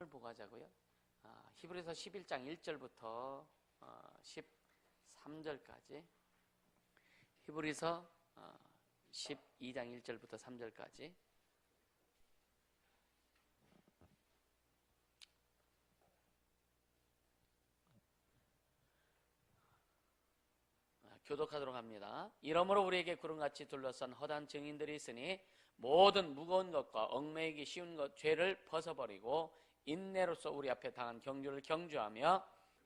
보고 하자고요. 히브리서 11장 1절부터 13절까지, 히브리서 12장 1절부터 3절까지. 교독하도록 합니다. 이러므로 우리에게 구름같이 둘러싼 허다한 증인들이 있으니 모든 무거운 것과 얽매이기 쉬운 것 죄를 벗어버리고 인내로서 우리 앞에 당한 경주를 경주하며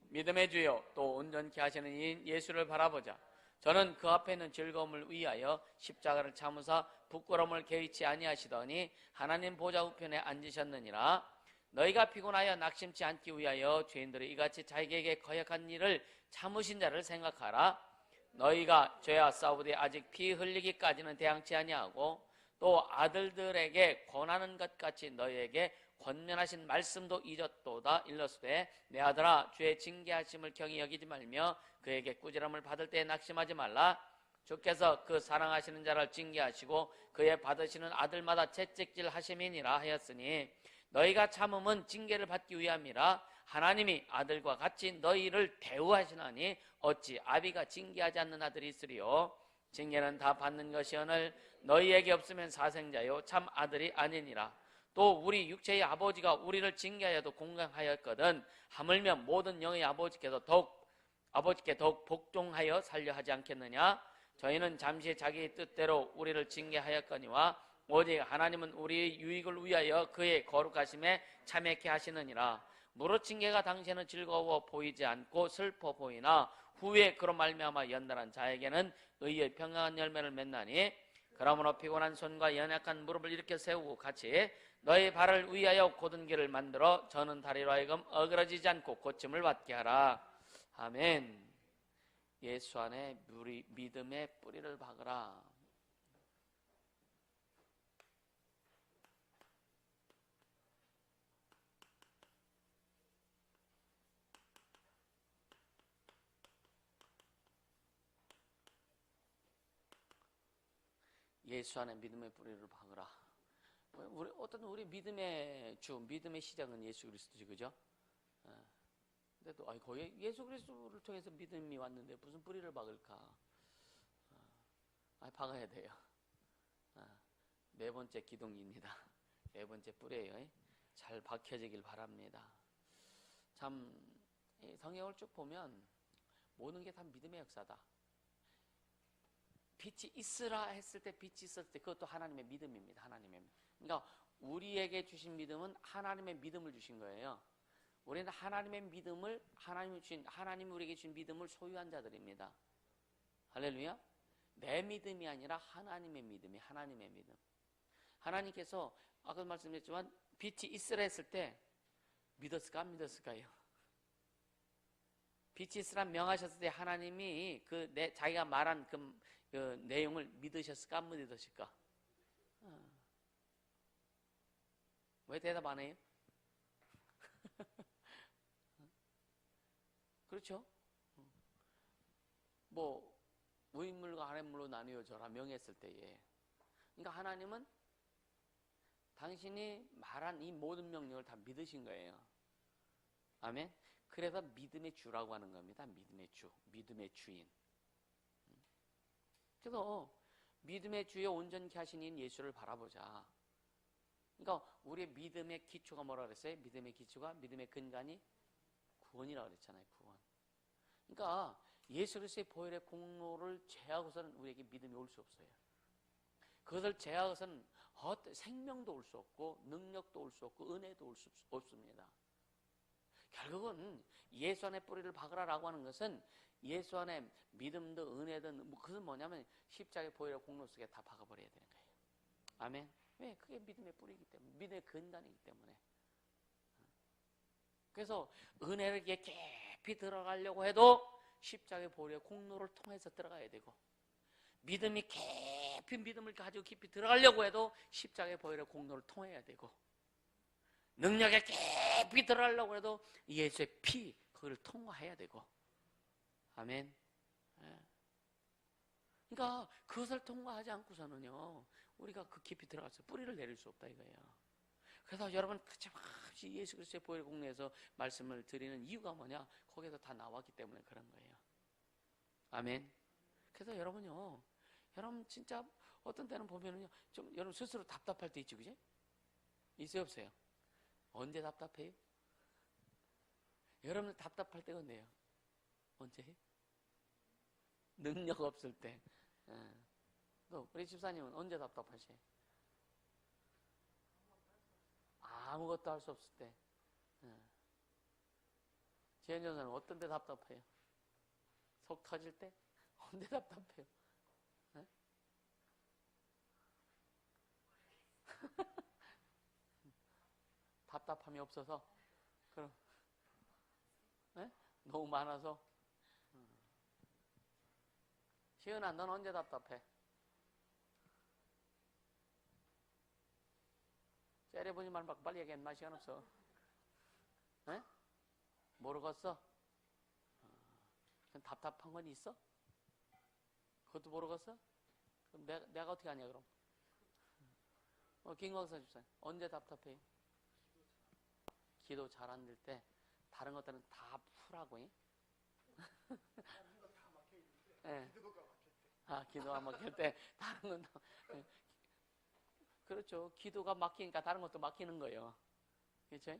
믿음의 주요 또 온전케 하시는 이인 예수를 바라보자. 저는 그 앞에 있는 즐거움을 위하여 십자가를 참으사 부끄러움을 개의치 아니하시더니 하나님 보좌 우편에 앉으셨느니라. 너희가 피곤하여 낙심치 않기 위하여 죄인들이 이같이 자기에게 거역한 일을 참으신 자를 생각하라. 너희가 죄와 싸우되 아직 피 흘리기까지는 대항치 아니하고 또 아들들에게 권하는 것 같이 너희에게 권면하신 말씀도 잊었도다. 일러스되 내 아들아 주의 징계하심을 경히 여기지 말며 그에게 꾸지람을 받을 때에 낙심하지 말라. 주께서 그 사랑하시는 자를 징계하시고 그의 받으시는 아들마다 채찍질 하심이니라 하였으니 너희가 참음은 징계를 받기 위함이라. 하나님이 아들과 같이 너희를 대우하시나니 어찌 아비가 징계하지 않는 아들이 있으리요. 징계는 다 받는 것이오늘 너희에게 없으면 사생자요 참 아들이 아니니라. 또 우리 육체의 아버지가 우리를 징계하여도 공경하였거든 하물며 모든 영의 아버지께 더욱 복종하여 살려 하지 않겠느냐. 저희는 잠시 자기 뜻대로 우리를 징계하였거니와 오직 하나님은 우리의 유익을 위하여 그의 거룩하심에 참여케 하시느니라. 무릇 징계가 당시에는 즐거워 보이지 않고 슬퍼 보이나 후에 그로 말미암아 연단한 자에게는 의의 평강한 열매를 맺나니. 그러므로 피곤한 손과 연약한 무릎을 일으켜 세우고 같이 너희 발을 위하여 곧은 길을 만들어 저는 다리로 하여금 어그러지지 않고 고침을 받게 하라. 아멘. 예수 안에 믿음의 뿌리를 박으라. 예수 안에 믿음의 뿌리를 박으라. 우리 믿음의 주, 믿음의 시작은 예수 그리스도지, 그죠? 근데 또 거의 예수 그리스도를 통해서 믿음이 왔는데 무슨 뿌리를 박을까? 박아야 돼요. 네 번째 기둥입니다. 네 번째 뿌리예요. 잘 박혀지길 바랍니다. 참 성경을 쭉 보면 모든 게 다 믿음의 역사다. 빛이 있으라 했을 때 빛이 있었을 때 그것도 하나님의 믿음입니다. 하나님의 믿음. 그러니까 우리에게 주신 믿음은 하나님의 믿음을 주신 거예요. 우리는 하나님의 믿음을 하나님이 우리에게 주신 믿음을 소유한 자들입니다. 할렐루야. 내 믿음이 아니라 하나님의 믿음이 하나님의 믿음. 하나님께서 아까 말씀드렸지만 빛이 있으라 했을 때 믿었을까 안 믿었을까요? 빛이 있으라 명하셨을 때 하나님이 자기가 말한 그 내용을 믿으셨을까 안 믿으실까? 왜 대답 안 해요? 그렇죠? 우인물과 아랫물로 나뉘어져라 명했을 때에. 그러니까 하나님은 당신이 말한 이 모든 명령을 다 믿으신 거예요. 아멘. 그래서 믿음의 주라고 하는 겁니다. 믿음의 주, 믿음의 주인. 그래서 믿음의 주에 온전케 하신 이인 예수를 바라보자. 그러니까 우리의 믿음의 기초가 뭐라 그랬어요? 믿음의 기초가, 믿음의 근간이 구원이라고 그랬잖아요. 구원. 그러니까 예수 그리스도의 보혈의 공로를 제하고서는 우리에게 믿음이 올 수 없어요. 그것을 제하고서는 생명도 올 수 없고 능력도 올 수 없고 은혜도 올 수 없습니다. 결국은 예수 안에 뿌리를 박으라라고 하는 것은 예수 안에 믿음도 은혜도 그것은 뭐냐면 십자가의 보혈의 공로 속에 다 박아버려야 되는 거예요. 아멘. 왜? 그게 믿음의 뿌리이기 때문에, 믿음의 근간이기 때문에. 그래서 은혜를 깊이 들어가려고 해도 십자가의 보혈의 공로를 통해서 들어가야 되고, 믿음이 믿음을 가지고 깊이 들어가려고 해도 십자가의 보혈의 공로를 통해야 되고, 능력에 깊이 들어가려고 해도 예수의 피 그걸 통과해야 되고. 아멘. 그러니까 그것을 통과하지 않고서는요 우리가 그 깊이 들어가서 뿌리를 내릴 수 없다 이거예요. 그래서 여러분 그치없이 예수 그리스도의 보혈 공로에서 말씀을 드리는 이유가 뭐냐? 거기에서 다 나왔기 때문에 그런 거예요. 아멘. 그래서 여러분요, 여러분 진짜 어떤 때는 보면은요, 좀 여러분 스스로 답답할 때 있지, 그지? 있어요, 없어요? 언제 답답해요? 여러분 답답할 때가 언제예요? 언제? 능력 없을 때. 또 우리 집사님은 언제 답답하세요? 아무것도 할 수 없을 때. 지현 전사는 어떤 때 답답해요? 속 터질 때? 언제 답답해요? 답답함이 없어서? 그럼 너무 많아서? 시은아, 넌 언제 답답해? 째려보지 말고 빨리 얘기해. 마 시간 없어. 모르겠어? 답답한 건 있어? 그것도 모르겠어? 그럼 내가 어떻게 하냐 그럼? 김광선 집사님 언제 답답해요? 기도 잘 안 될 때. 다른 것들은 다 푸라고. 네. 기도가 막힐 때 다른 건 다. 그렇죠. 기도가 막히니까 다른 것도 막히는 거예요. 그렇죠?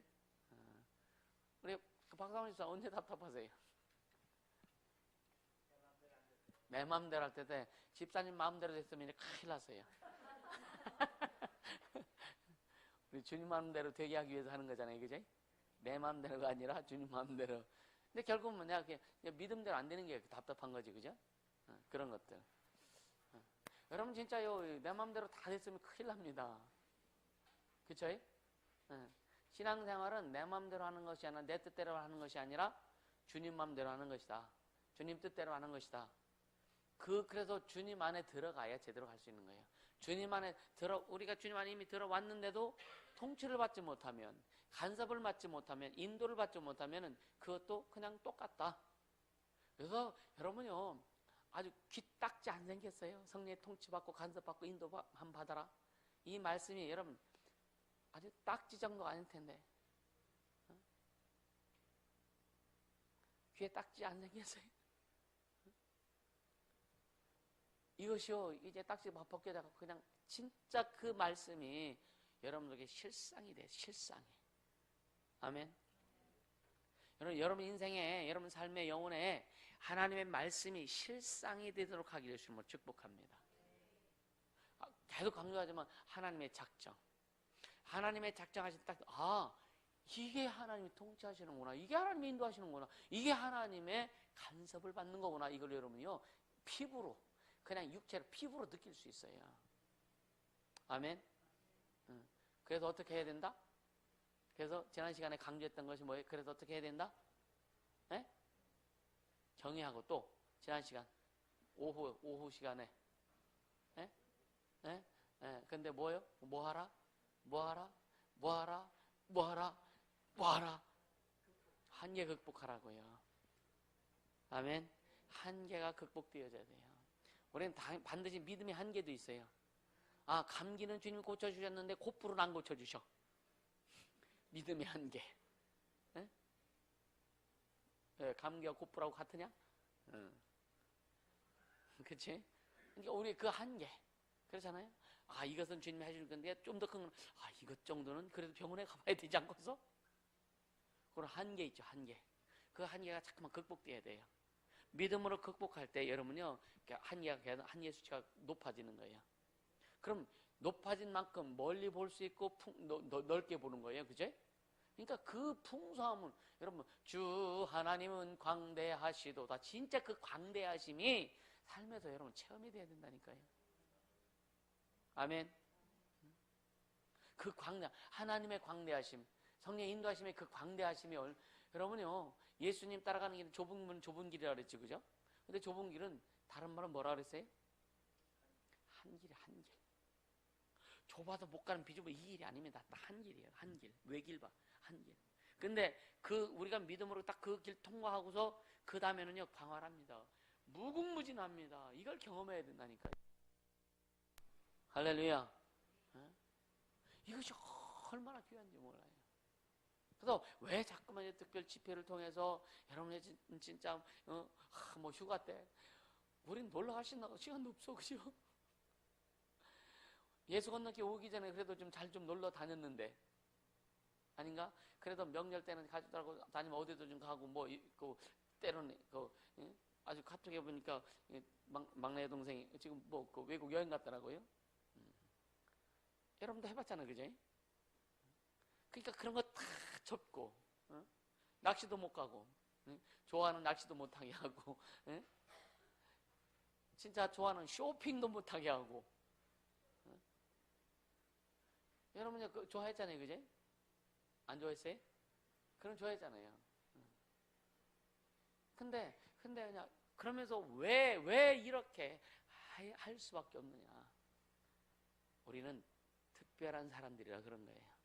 우리 박상훈 집사 언제 답답하세요? 내 마음대로 할 때 집사님 마음대로 됐으면 큰일 났어요. 우리 주님 마음대로 되게 하기 위해서 하는 거잖아요. 그죠? 내 마음대로가 아니라 주님 마음대로. 근데 결국은 뭐냐, 그냥 믿음대로 안 되는 게 답답한 거지. 그죠? 그런 것들. 여러분 진짜요, 내 마음대로 다 됐으면 큰일 납니다. 그쵸? 신앙생활은 내 마음대로 하는 것이 아니라 내 뜻대로 하는 것이 아니라 주님 마음대로 하는 것이다. 주님 뜻대로 하는 것이다. 그래서 주님 안에 들어가야 제대로 갈 수 있는 거예요. 주님 안에 우리가 주님 안에 이미 들어왔는데도 통치를 받지 못하면, 간섭을 받지 못하면, 인도를 받지 못하면 그것도 그냥 똑같다. 그래서 여러분요, 아주 귀딱지 안 생겼어요. 성령의 통치받고 간섭받고 인도 한 받아라. 이 말씀이 여러분 아주 딱지 정도가 아닐 텐데 귀에 딱지 안 생겼어요. 이것이요, 이제 딱지 벗겨져서 그냥 진짜 그 말씀이 여러분들에게 실상이 돼. 실상이. 아멘. 여러분 인생에, 여러분 삶의 영혼에 하나님의 말씀이 실상이 되도록 하기를 주님으로 축복합니다. 계속 강조하지만 하나님의 작정. 하나님의 작정하신 이게 하나님이 통치하시는구나. 이게 하나님이 인도하시는구나. 이게 하나님의 간섭을 받는 거구나. 이걸 여러분이요, 피부로, 그냥 육체로, 피부로 느낄 수 있어요. 아멘. 그래서 어떻게 해야 된다? 그래서 지난 시간에 강조했던 것이 뭐예요? 그래서 어떻게 해야 된다? 정의하고 또 지난 시간 오후 시간에 근데 뭐요? 뭐하라? 한계 극복하라고요. 아멘. 한계가 극복되어져야 돼요. 우리는 반드시 믿음의 한계도 있어요. 감기는 주님이 고쳐주셨는데 곧불은 안 고쳐주셔. 믿음의 한계. 감기가 곧불하고 같으냐? 그치? 그러니까 우리 그 한계. 그렇잖아요? 이것은 주님이 해줄 건데 좀 더 큰 건, 이것 정도는 그래도 병원에 가봐야 되지 않겠어? 그런 한계 있죠, 한계. 그 한계가 자꾸만 극복돼야 돼요. 믿음으로 극복할 때 여러분요, 한계 수치가 높아지는 거예요. 그럼 높아진 만큼 멀리 볼 수 있고 넓게 보는 거예요. 그죠? 그러니까 그 풍성함은, 여러분, 주 하나님은 광대하시도다. 진짜 그 광대하심이 삶에서 여러분 체험이 돼야 된다니까요. 아멘. 그 하나님의 광대하심, 성령의 인도하심의 그 광대하심이, 여러분요, 예수님 따라가는 길은 좁은 길이라 그랬지, 그죠? 근데 좁은 길은 다른 말은 뭐라 그랬어요? 한 길이 한 길. 좁아서 못 가는 비좁은 이 길이 아닙니다. 딱 한 길이에요. 한 길. 외길 봐. 한 길. 근데 우리가 믿음으로 딱 그 길 통과하고서 그 다음에는요, 광활합니다. 무궁무진합니다. 이걸 경험해야 된다니까요. 할렐루야. 이것이 얼마나 귀한지 몰라요. 그래서 왜 자꾸만 이 특별 집회를 통해서 여러분의 진짜 뭐 휴가 때 우린 놀러 갈 시간도 없어, 그죠? 예수 건너기 오기 전에 그래도 좀 잘 좀 놀러 다녔는데 아닌가? 그래도 명절 때는 가족들하고 다니면 어디도 좀 가고 뭐 때로는 아주 카톡에 보니까 막내 동생이 지금 뭐 외국 여행 갔더라고요. 여러분도 해봤잖아요, 그죠? 그러니까 그런 거 다 접고 낚시도 못 가고 좋아하는 낚시도 못 하게 하고 진짜 좋아하는 쇼핑도 못 하게 하고 여러분이 그거 좋아했잖아요, 그죠? 안 좋아했어요? 그럼 좋아했잖아요. 근데 그냥 그러면서 왜 이렇게 할 수밖에 없느냐? 우리는 특별한 사람들이라 그런 거예요.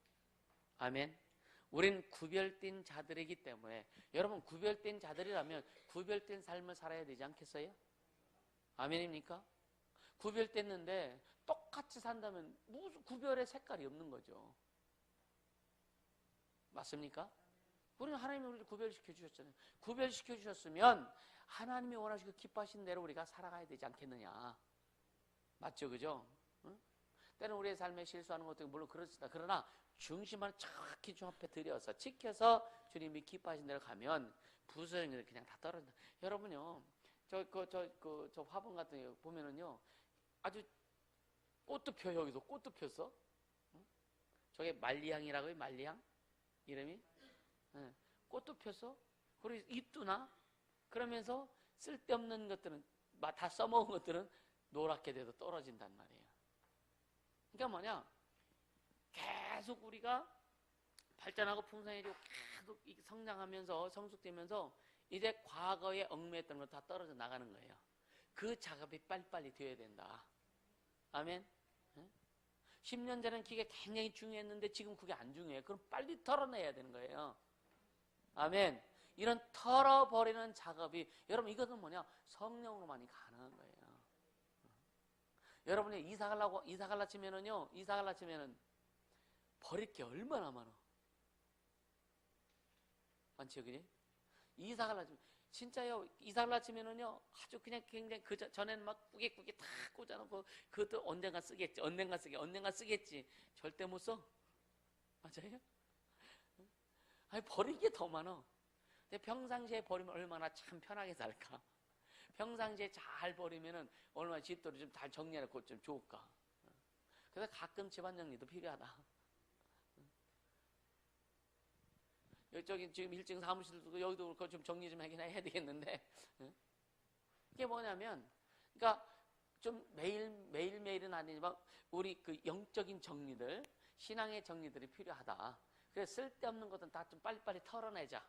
아멘. 우린 구별된 자들이기 때문에 여러분 구별된 자들이라면 구별된 삶을 살아야 되지 않겠어요? 아멘입니까? 구별됐는데 똑같이 산다면 무슨 구별의 색깔이 없는 거죠. 맞습니까? 우리는 하나님이 우리를 구별시켜 주셨잖아요. 구별시켜 주셨으면 하나님이 원하시고 기뻐하신 대로 우리가 살아가야 되지 않겠느냐. 맞죠, 그죠? 응? 때는 우리의 삶에 실수하는 것도 물론 그렇습니다. 그러나 중심을 정확히 주 앞에 들여서 지켜서 주님이 기뻐하신 대로 가면 부서져서 그냥 다 떨어진다. 여러분요, 저 화분 같은 거 보면은요, 아주 꽃도 펴, 여기서 꽃도 폈어. 응? 저게 말리향이라고요, 말리향? 이름이? 네. 꽃도 폈어. 그리고 잎도 나. 그러면서 쓸데없는 것들은, 다 써먹은 것들은 노랗게 돼서 떨어진단 말이에요. 그러니까 뭐냐? 계속 우리가 발전하고 풍성해지고 계속 성장하면서 성숙되면서 이제 과거에 얽매였던 거 다 떨어져 나가는 거예요. 그 작업이 빨리빨리 되어야 된다. 아멘. 10년 전엔 그게 굉장히 중요했는데 지금 그게 안 중요해요. 그럼 빨리 털어내야 되는 거예요. 아멘. 이런 털어버리는 작업이 여러분 이것은 뭐냐? 성령으로만이 가능한 거예요. 여러분이 이사 갈라 치면은요, 이사 갈라 치면은 버릴 게 얼마나 많아. 많죠, 그지? 이사 갈라 치면 진짜요. 이사 갈라 치면은요, 아주 그냥 굉장히 그 전에는 막 꾸깃꾸깃 다 꽂아놓고 그것도 언젠가 쓰겠지. 절대 못 써. 맞아요? 아니 버릴 게 더 많아. 근데 평상시에 버리면 얼마나 참 편하게 살까. 평상시에 잘 버리면은 얼마나 집도를 좀 잘 정리해놓고 좀 좋을까. 그래서 가끔 집안 정리도 필요하다. 여기 지금 1층 사무실도 여기도 그렇고 좀 정리 좀 하긴 해야 되겠는데 이게 뭐냐면 그러니까 좀 매일매일은 아니지만 우리 그 영적인 정리들 신앙의 정리들이 필요하다. 그래서 쓸데없는 것은 다 좀 빨리빨리 털어내자.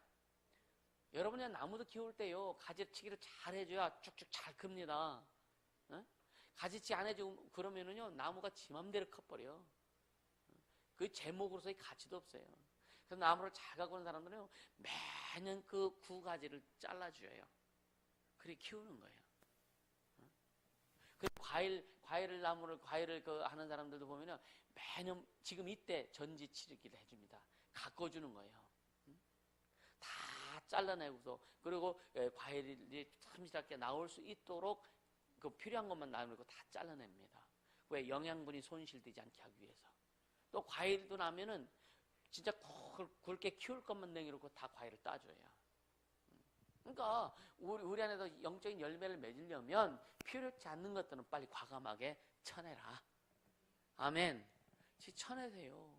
여러분이 나무도 키울 때요 가지치기를 잘 해줘야 쭉쭉 잘 큽니다. 가지치 안 해주고 그러면은요 나무가 지 맘대로 커버려. 그 제목으로서의 가치도 없어요. 그래서 나무를 잘 갖고 오는 사람들은 매년 그 구가지를 잘라줘요. 그렇게 키우는 거예요. 그 과일을 하는 사람들도 보면은 매년 지금 이때 전지 치르기를 해줍니다. 가꿔주는 거예요. 다 잘라내고서 그리고 과일이 틈실하게 나올 수 있도록 그 필요한 것만 남기고 다 잘라냅니다. 왜 영양분이 손실되지 않게 하기 위해서. 또 과일도 나면은 진짜 굵게 키울 것만 남겨놓고 다 과일을 따줘요. 그러니까 우리 안에서 영적인 열매를 맺으려면 필요치 않는 것들은 빨리 과감하게 쳐내라. 아멘. 쳐내세요.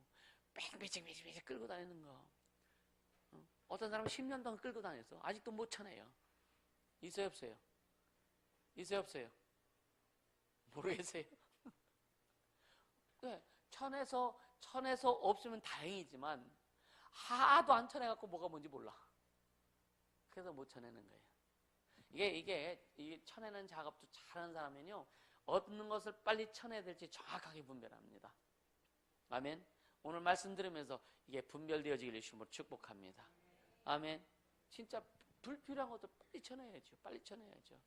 뺑비직 끌고 다니는 거. 어떤 사람은 10년 동안 끌고 다녔어. 아직도 못 쳐내요. 있어요, 없어요? 있어요, 없어요? 모르겠어요. 네, 쳐내서 없으면 다행이지만 하도 안 쳐내갖고 뭐가 뭔지 몰라. 그래서 못 쳐내는 거예요. 이게 쳐내는 작업도 잘하는 사람은요 어떤 것을 빨리 쳐내야 될지 정확하게 분별합니다. 아멘. 오늘 말씀 들으면서 이게 분별되어지기를 주님으로 축복합니다. 아멘. 진짜 불필요한 것도 빨리 쳐내야죠. 빨리 쳐내야죠.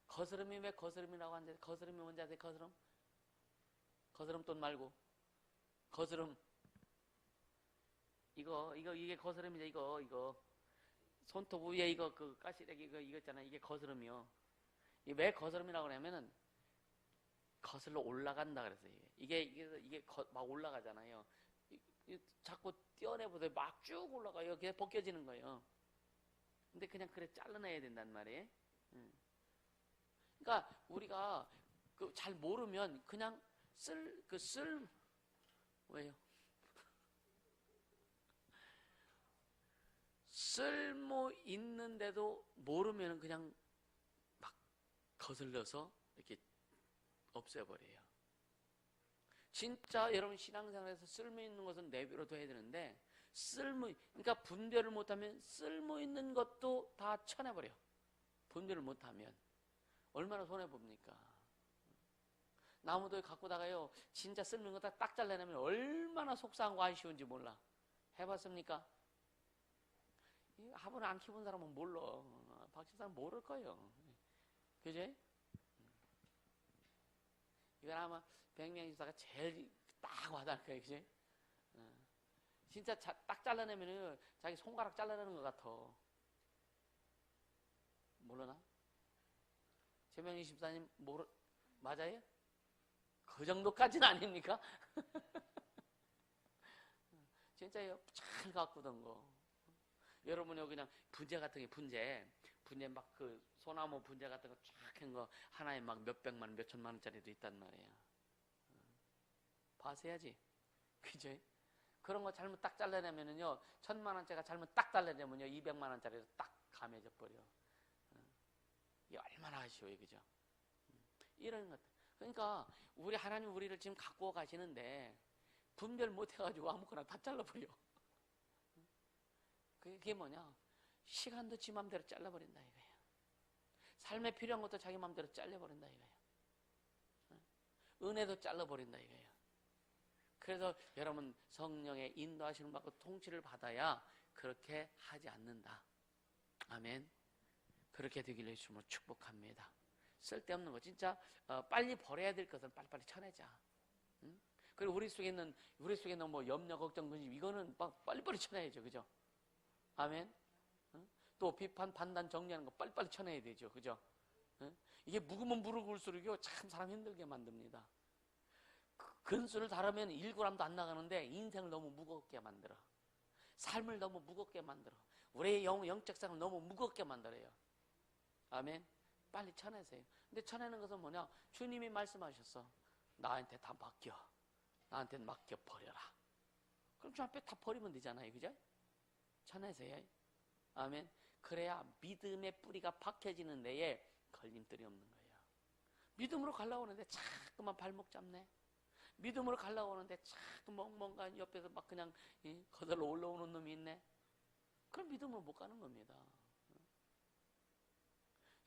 거스름이 왜 거스름이라고 하는데 거스름이 뭔지 아세요? 거스름 돈 말고 거스름. 이게 거스름이죠. 이거. 손톱 위에 이거, 그 가시래기 이거 있잖아. 이게 거스름이요. 이게 왜 거스름이라고 하냐면은, 거슬러 올라간다 그랬어요. 이게 막 올라가잖아요. 자꾸 떼어내보세요. 막 쭉 올라가요. 그게 벗겨지는 거예요. 근데 그냥 그래 잘라내야 된단 말이에요. 그러니까 우리가 그 잘 모르면 그냥 왜요? 쓸모 있는데도 모르면 그냥 막 거슬러서 이렇게 없애버려요. 진짜 여러분 신앙생활에서 쓸모 있는 것은 내버려둬야 되는데 그러니까 분별을 못하면 쓸모 있는 것도 다 쳐내버려. 분별을 못하면 얼마나 손해봅니까? 나무도 갖고 다가요. 진짜 쓸모 있는 거 딱 잘라내면 얼마나 속상하고 아쉬운지 몰라. 해봤습니까? 화분 안 키운 사람은 몰라. 박집사람 모를 거예요. 그지? 이건 아마 백명집사가 제일 딱 와닿을 거예요. 그지? 진짜 딱 잘라내면 자기 손가락 잘라내는 것 같아. 모르나? 최명희 집사님 맞아요? 그 정도까지는 아닙니까? 진짜요. 잘 가꾸던 거. 여러분이 그냥 분재 같은 게 분재 막 그 소나무 분재 같은 거 쫙 한 거 하나에 막 몇백만 원, 몇천만 원짜리도 있단 말이야. 봐서야지. 그죠? 그런 거 잘못 딱 잘라내면은요, 1,000만 원짜리가 잘못 딱 잘라내면요, 200만 원짜리로 딱 감해져 버려. 이게 얼마나 아쉬워요, 그죠? 이런 것들. 그러니까 하나님 우리를 지금 갖고 가시는데 분별 못 해가지고 아무거나 다 잘라버려. 그게 뭐냐? 시간도 지 맘대로 잘라버린다 이거예요. 삶에 필요한 것도 자기 맘대로 잘라버린다 이거예요. 은혜도 잘라버린다 이거예요. 그래서 여러분 성령의 인도하시는 받고 통치를 받아야 그렇게 하지 않는다. 아멘. 그렇게 되기를 주님으로 축복합니다. 쓸데없는 거 진짜 빨리 버려야 될 것은 빨리빨리 쳐내자. 응? 그리고 우리 속에 있는 뭐 염려, 걱정, 근심 이거는 막 빨리빨리 쳐내야죠, 그죠? 아멘. 응? 또 비판, 판단, 정리하는 거 빨리빨리 쳐내야 되죠, 그죠? 응? 이게 묵으면 무르글수록요 참 사람 힘들게 만듭니다. 근수를 다루면 1g도 안 나가는데 인생을 너무 무겁게 만들어. 삶을 너무 무겁게 만들어. 우리의 영적 삶을 너무 무겁게 만들어요. 아멘. 빨리 쳐내세요. 근데 쳐내는 것은 뭐냐? 주님이 말씀하셨어. 나한테 다 맡겨. 나한테 맡겨버려라. 그럼 주 앞에 다 버리면 되잖아요. 그죠? 쳐내세요. 아멘. 그래야 믿음의 뿌리가 박혀지는 데에 걸림돌이 없는 거예요. 믿음으로 가려고 하는데 자꾸만 발목 잡네. 믿음으로 가려고 하는데 자꾸 뭔가 옆에서 막 그냥 거들러 올라오는 놈이 있네. 그럼 믿음으로 못 가는 겁니다.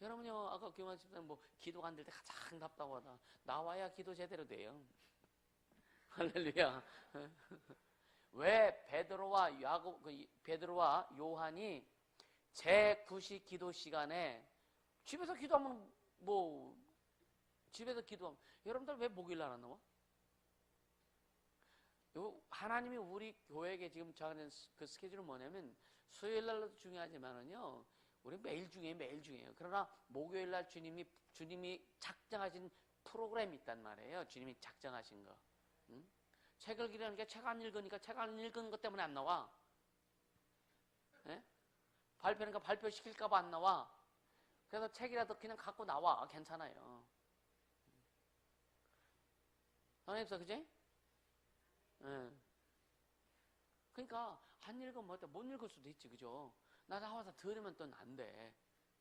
여러분요, 아까 교만 집사님 뭐 기도가 안 될 때 가장 답답하다. 나와야 기도 제대로 돼요. 할렐루야. 왜 베드로와 요한이 제9시 기도 시간에 집에서 기도하면 여러분들 왜 목요일날 안 나와? 하나님이 우리 교회에게 지금 정하는 그 스케줄은 뭐냐면 수요일날도 중요하지만은요, 우리 매일 중요해요. 그러나 목요일날 주님이 작정하신 프로그램이 있단 말이에요. 주님이 작정하신 거. 응? 책을 기르니까 책 안 읽으니까 책 안 읽은 것 때문에 안 나와. 예? 발표니까 발표시킬까봐 안 나와. 그래서 책이라도 그냥 갖고 나와. 괜찮아요. 선생님서 그지? 예. 그러니까 안 읽으면 못 읽을 수도 있지, 그죠? 나 나와서 들으면 또 안 돼,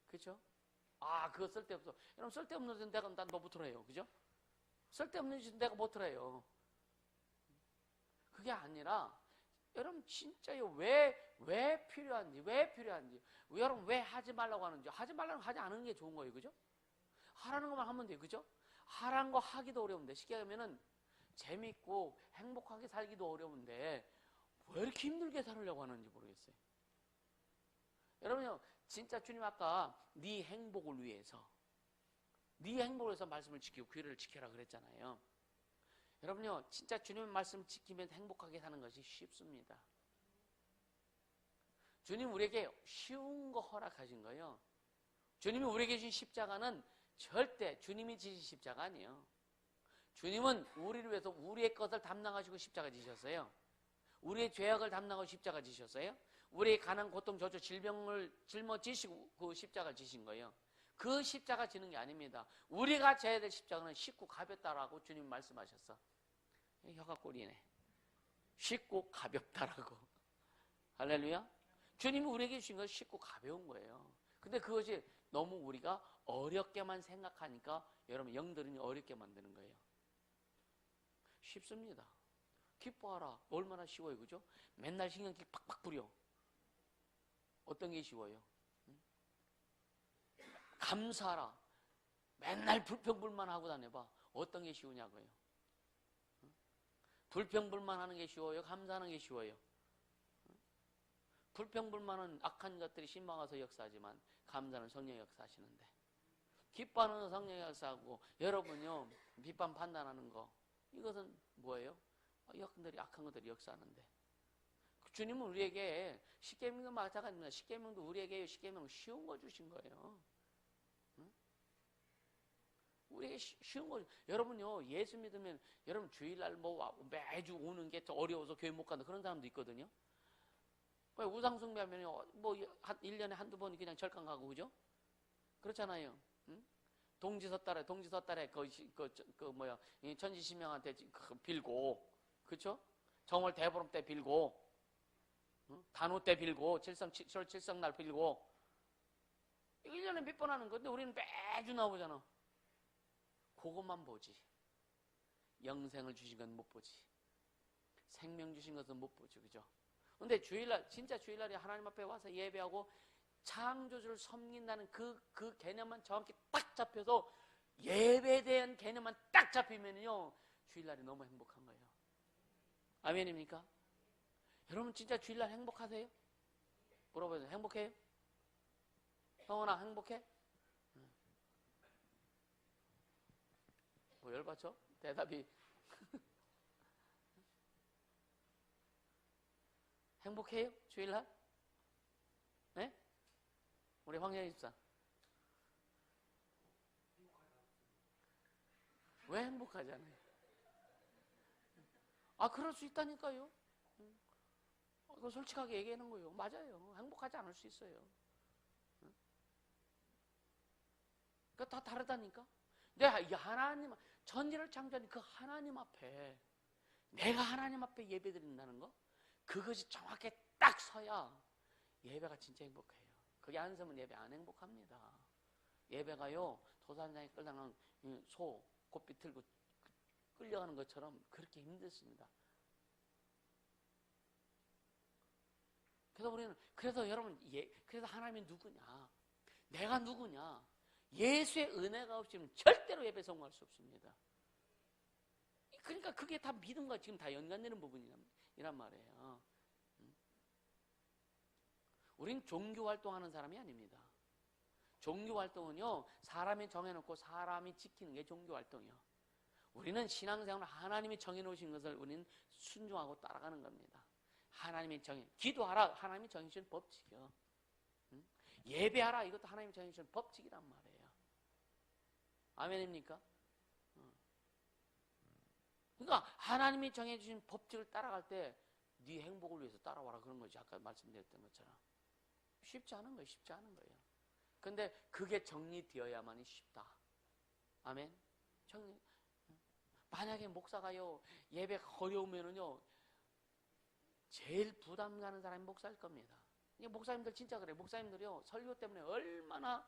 그죠? 그거 쓸데없어. 여러분 쓸데없는 짓 내가 난 뭐 못을 해요, 그죠? 쓸데없는 짓 내가 못을 해요. 그게 아니라 여러분 진짜요 왜 필요한지 여러분 왜 하지 말라고 하는지 하지 않은 게 좋은 거예요, 그죠? 하라는 것만 하면 돼요, 그죠? 하라는 거 하기도 어려운데 쉽게 하면은 재밌고 행복하게 살기도 어려운데 왜 이렇게 힘들게 살으려고 하는지 모르겠어요. 여러분요, 진짜 주님 아까 네 행복을 위해서 말씀을 지키고 규례를 지켜라 그랬잖아요. 여러분요, 진짜 주님의 말씀 지키면 행복하게 사는 것이 쉽습니다. 주님 우리에게 쉬운 거 허락하신 거예요. 주님이 우리에게 주신 십자가는 절대 주님이 지신 십자가 아니에요. 주님은 우리를 위해서 우리의 것을 담당하시고 십자가 지셨어요. 우리의 죄악을 담당하고 십자가 지셨어요. 우리의 가난, 고통, 저주, 질병을 짊어지시고 그 십자가 지신 거예요. 그 십자가 지는 게 아닙니다. 우리가 져야 될 십자가는 쉽고 가볍다라고 주님 말씀하셨어. 혀가 꼬리네. 쉽고 가볍다라고. 할렐루야. 주님이 우리에게 주신 건 쉽고 가벼운 거예요. 근데 그것이 너무 우리가 어렵게만 생각하니까 여러분 영들은 어렵게 만드는 거예요. 쉽습니다. 기뻐하라. 얼마나 쉬워요. 그죠? 맨날 신경질 팍팍 부려. 어떤 게 쉬워요? 감사하라. 맨날 불평불만하고 다녀봐. 어떤 게 쉬우냐고요. 불평불만하는 게 쉬워요? 감사하는 게 쉬워요? 불평불만은 악한 것들이 신방와서 역사하지만 감사는 성령이 역사하시는데, 기뻐하는 성령이 역사하고 여러분요 비판 판단하는 거, 이것은 뭐예요? 여러분들이 악한 것들이 역사하는데, 주님은 우리에게 십계명도 마찬가지입니다. 십계명도 우리에게 십계명 쉬운 거 주신 거예요. 응? 우리에게 쉬운 거. 여러분요 예수 믿으면 여러분 주일날 뭐 매주 오는 게 어려워서 교회 못 간다 그런 사람도 있거든요. 우상숭배하면 뭐 1년에 한두 번 그냥 절강 가고 그죠? 그렇잖아요. 응? 동지서달에 천지신명한테 빌고, 그렇죠? 정월 대보름 때 빌고, 응? 단오 때 빌고, 칠성날 빌고, 1년에 몇 번 하는 건데 우리는 매주 나오잖아. 그것만 보지. 영생을 주신 건 못 보지. 생명 주신 것은 못 보지, 그죠? 근데 주일날, 진짜 주일날에 하나님 앞에 와서 예배하고 창조주를 섬긴다는 그 개념만 정확히 딱 잡혀서 예배에 대한 개념만 딱 잡히면요 주일날이 너무 행복한 거예요. 아멘입니까? 여러분 진짜 주일날 행복하세요? 물어보세요. 행복해요? 성원아 행복해? 뭐 열받죠? 대답이 행복해요? 주일날? 네? 우리 황영희 집사 왜 행복하지 않아요? 그럴 수 있다니까요. 이거 솔직하게 얘기하는 거예요. 맞아요. 행복하지 않을 수 있어요. 그러니까 다 다르다니까. 내가 하나님, 천지를 창조한 그 하나님 앞에 내가 하나님 앞에 예배 드린다는 거, 그것이 정확히 딱 서야 예배가 진짜 행복해요. 그게 안 서면 예배 안 행복합니다. 예배가요 도산장에 끌려가는 소 곱비 틀고 끌려가는 것처럼 그렇게 힘들습니다. 그래서 여러분, 그래서 하나님이 누구냐? 내가 누구냐? 예수의 은혜가 없으면 절대로 예배 성공할 수 없습니다. 그러니까 그게 다 믿음과 지금 다 연관되는 부분이란 말이에요. 우린 종교 활동하는 사람이 아닙니다. 종교 활동은요 사람이 정해놓고 사람이 지키는 게 종교 활동이요. 우리는 신앙생활은 하나님이 정해놓으신 것을 우리는 순종하고 따라가는 겁니다. 하나님이 기도하라, 하나님이 정해주신 법칙이요. 예배하라, 이것도 하나님이 정해주신 법칙이란 말이에요. 아멘입니까? 그러니까 하나님이 정해주신 법칙을 따라갈 때 네 행복을 위해서 따라와라 그런 거지. 아까 말씀드렸던 것처럼 쉽지 않은 거예요. 쉽지 않은 거예요. 근데 그게 정리되어야만이 쉽다. 아멘. 만약에 목사가요 예배가 어려우면은요 제일 부담 가는 사람이 목사일 겁니다. 목사님들 진짜 그래요. 목사님들이요 설교 때문에 얼마나,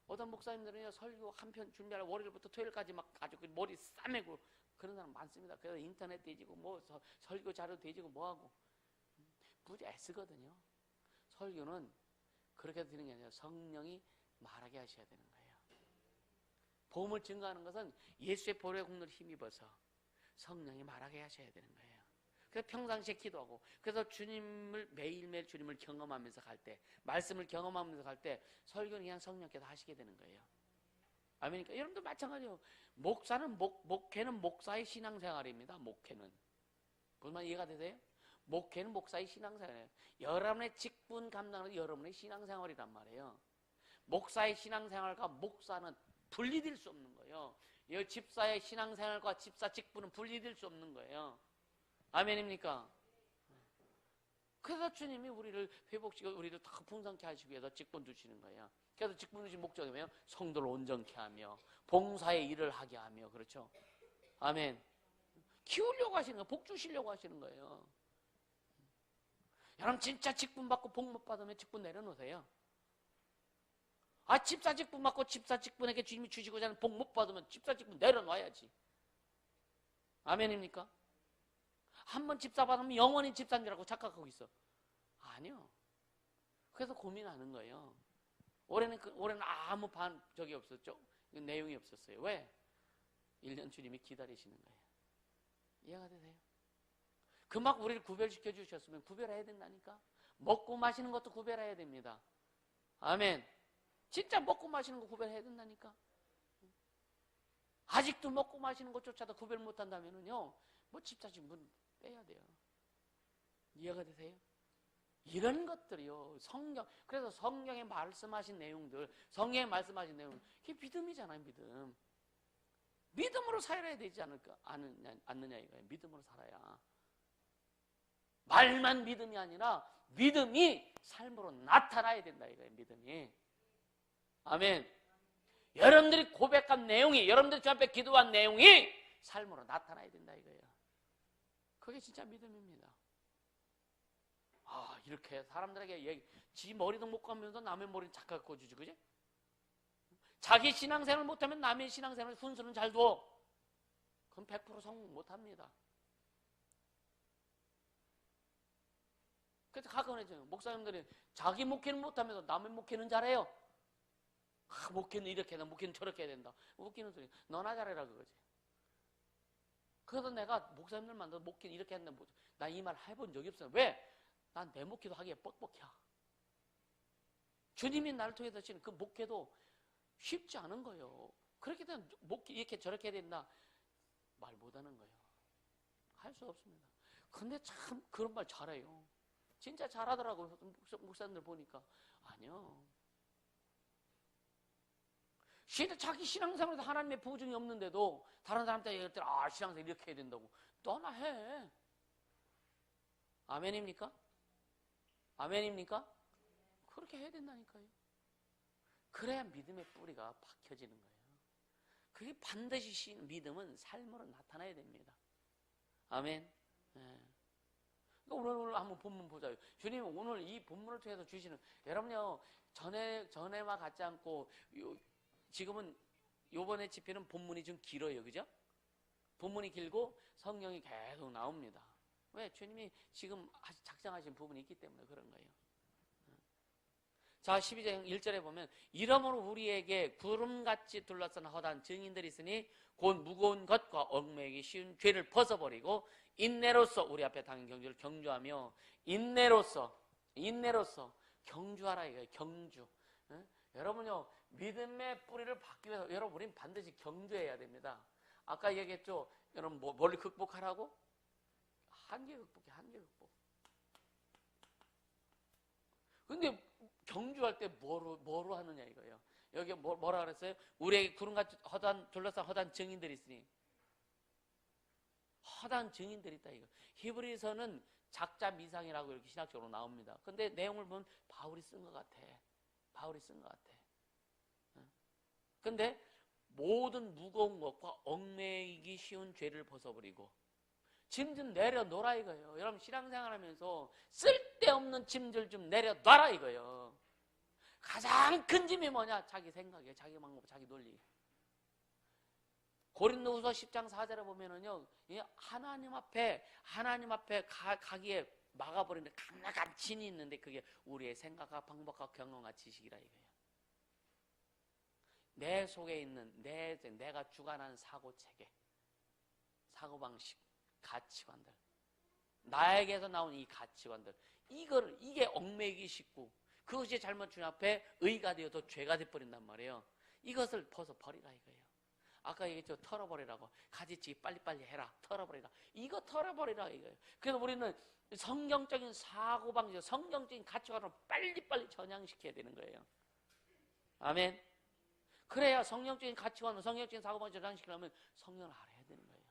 어떤 목사님들은요 설교 한 편 준비하려 월요일부터 토요일까지 막 아주 머리 싸매고 그런 사람 많습니다. 그래서 인터넷 뒤지고 뭐 설교 자료 뒤지고 뭐하고 무지 애쓰거든요. 설교는 그렇게 드리는 게 아니라 성령이 말하게 하셔야 되는 거예요. 복음을 증거하는 것은 예수의 보혈의 공로를 힘입어서 성령이 말하게 하셔야 되는 거예요. 그래서 평상시에 기도하고, 그래서 주님을 매일매일 주님을 경험하면서 갈 때, 말씀을 경험하면서 갈 때 설교는 그냥 성령께서 하시게 되는 거예요. 아멘이니까 여러분도 마찬가지예요. 목회는 목사의 신앙생활입니다. 목회는 무슨 말 이해가 되세요? 목회는 목사의 신앙생활이에요. 여러분의 직분 감당은 여러분의 신앙생활이란 말이에요. 목사의 신앙생활과 목사는 분리될 수 없는 거예요. 이 집사의 신앙생활과 집사 직분은 분리될 수 없는 거예요. 아멘입니까? 그래서 주님이 우리를 회복시켜 우리를 다 풍성케 하시기 위해서 직분 주시는 거예요. 그래서 직분 주신 목적이 뭐예요? 성도를 온전케 하며 봉사의 일을 하게 하며, 그렇죠? 아멘. 키우려고 하시는 거예요. 복 주시려고 하시는 거예요. 여러분 진짜 직분 받고 복 못 받으면 직분 내려놓으세요. 집사 직분 받고 집사 직분에게 주님이 주시고자 하는 복 못 받으면 집사 직분 내려놔야지. 아멘입니까? 한번 집사 받으면 영원히 집사인 줄 알고 착각하고 있어. 아니요. 그래서 고민하는 거예요. 올해는 아무 적이 없었죠. 내용이 없었어요. 왜? 1년 주님이 기다리시는 거예요. 이해가 되세요? 그 막 우리를 구별시켜 주셨으면 구별해야 된다니까. 먹고 마시는 것도 구별해야 됩니다. 아멘. 진짜 먹고 마시는 거 구별해야 된다니까. 아직도 먹고 마시는 것조차도 구별 못한다면은요, 뭐 집사직 문 빼야 돼요. 이해가 되세요? 이런 것들이요, 그래서 성경에 말씀하신 내용들, 성경에 말씀하신 내용, 이게 믿음이잖아요, 믿음. 믿음으로 살아야 되지 않느냐 이거예요. 믿음으로 살아야. 말만 믿음이 아니라 믿음이 삶으로 나타나야 된다 이거예요, 믿음이. 아멘. 여러분들이 고백한 내용이, 여러분들이 주 앞에 기도한 내용이 삶으로 나타나야 된다 이거예요. 그게 진짜 믿음입니다. 이렇게 사람들에게 지 머리도 못 감으면서 남의 머리는 착하게 꽂주지, 그지? 자기 신앙생활 못하면 남의 신앙생활 훈수는 잘 둬. 그럼 100% 성공 못합니다. 그래서 가끔은 목사님들이 자기 목회는 못하면서 남의 목회는 잘해요. 목회는 이렇게 해야 된다, 목회는 저렇게 해야 된다. 웃기는 소리. 너나 잘해라 그거지. 그래서 내가 목사님들 만나서 목회는 이렇게 한다. 나 이 말 해본 적이 없어요. 왜? 난 내 목회도 하기에 뻑뻑해. 주님이 나를 통해서 하시는 그 목회도 쉽지 않은 거예요. 그렇게 되면 목회 이렇게 저렇게 해야 된다. 말 못하는 거예요. 할 수 없습니다. 근데 참 그런 말 잘해요. 진짜 잘하더라고요. 목사님들 보니까. 아니요. 자기 신앙생활에서 하나님의 보증이 없는데도 다른 사람한테 얘기할 때 신앙생활 이렇게 해야 된다고. 너나 해. 아멘입니까? 아멘입니까? 그렇게 해야 된다니까요. 그래야 믿음의 뿌리가 박혀지는 거예요. 그게 반드시 믿음은 삶으로 나타나야 됩니다. 아멘. 네. 오늘 한번 본문 보자요. 주님 오늘 이 본문을 통해서 주시는, 여러분요, 전에와 같지 않고 지금은 요번에 집회는 본문이 좀 길어요. 그죠? 본문이 길고 성경이 계속 나옵니다. 왜? 주님이 지금 작정하신 부분이 있기 때문에 그런 거예요. 자, 12장 1절에 보면 이러므로 우리에게 구름같이 둘러싼 허다한 증인들이 있으니 곧 무거운 것과 얽매이기 쉬운 죄를 벗어버리고 인내로서 우리 앞에 당한 경주를 경주하며, 인내로서 경주하라 이거예요. 경주. 여러분요, 믿음의 뿌리를 받기 위해서 여러분 우리는 반드시 경주해야 됩니다. 아까 얘기했죠. 여러분 뭘로 극복하라고? 한계 극복해, 한계 극복. 근데 경주할 때 뭐로 하느냐 이거예요. 여기 뭐라 그랬어요? 우리에게 구름같이 둘러싼 허다한 증인들이 있으니. 허다한 증인들이 있다 이거. 히브리서는 작자 미상이라고 이렇게 신학적으로 나옵니다. 근데 내용을 보면 바울이 쓴 것 같아. 근데 모든 무거운 것과 얽매이기 쉬운 죄를 벗어버리고 짐 좀 내려놓으라 이거예요. 여러분 신앙생활하면서 쓸데없는 짐들 좀 내려놔라 이거예요. 가장 큰 짐이 뭐냐? 자기 생각이에요. 자기 방법, 자기 논리. 고린도후서 10장 4절에 보면은요, 하나님 앞에 가기에 막아버리는데 강력한 진이 있는데 그게 우리의 생각과 방법과 경험과 지식이라 이거예요. 내 속에 있는 내가 주관하는 사고체계, 사고방식, 가치관들, 나에게서 나온 이 가치관들, 이게 얽매이기 쉽고 그것이 잘못 주님 앞에 의가 되어서 죄가 돼버린단 말이에요. 이것을 벗어버리라 이거예요. 아까 얘기했죠. 털어버리라고. 가지치기 빨리빨리 해라. 털어버리라. 이거 털어버리라 이거예요. 그래서 우리는 성경적인 사고방식, 성경적인 가치관으로 빨리빨리 전향시켜야 되는 거예요. 아멘. 그래야 성경적인 가치관으로 성경적인 사고방식을 전향시키려면 성령을 알아야 되는 거예요.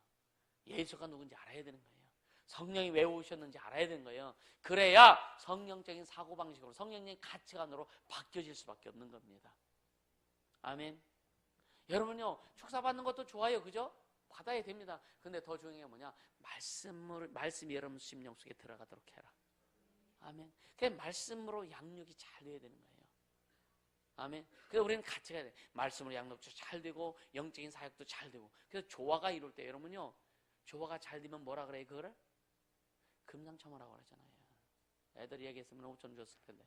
예수가 누군지 알아야 되는 거예요. 성령이 왜 오셨는지 알아야 되는 거예요. 그래야 성경적인 사고방식으로 성경적인 가치관으로 바뀌어질 수밖에 없는 겁니다. 아멘. 여러분요, 축사받는 것도 좋아요. 그죠? 받아야 됩니다. 근데 더 중요한 게 뭐냐? 말씀이 여러분 심령 속에 들어가도록 해라. 아멘. 그 말씀으로 양육이 잘 돼야 되는 거예요. 아멘. 그래서 우리는 같이 가야 돼. 말씀으로 양육도 잘 되고 영적인 사역도 잘 되고. 그래서 조화가 이룰 때 여러분요, 조화가 잘 되면 뭐라 그래요? 그거를 금상첨화라고 그러잖아요. 애들이 얘기했으면 5,000원 줬을 텐데.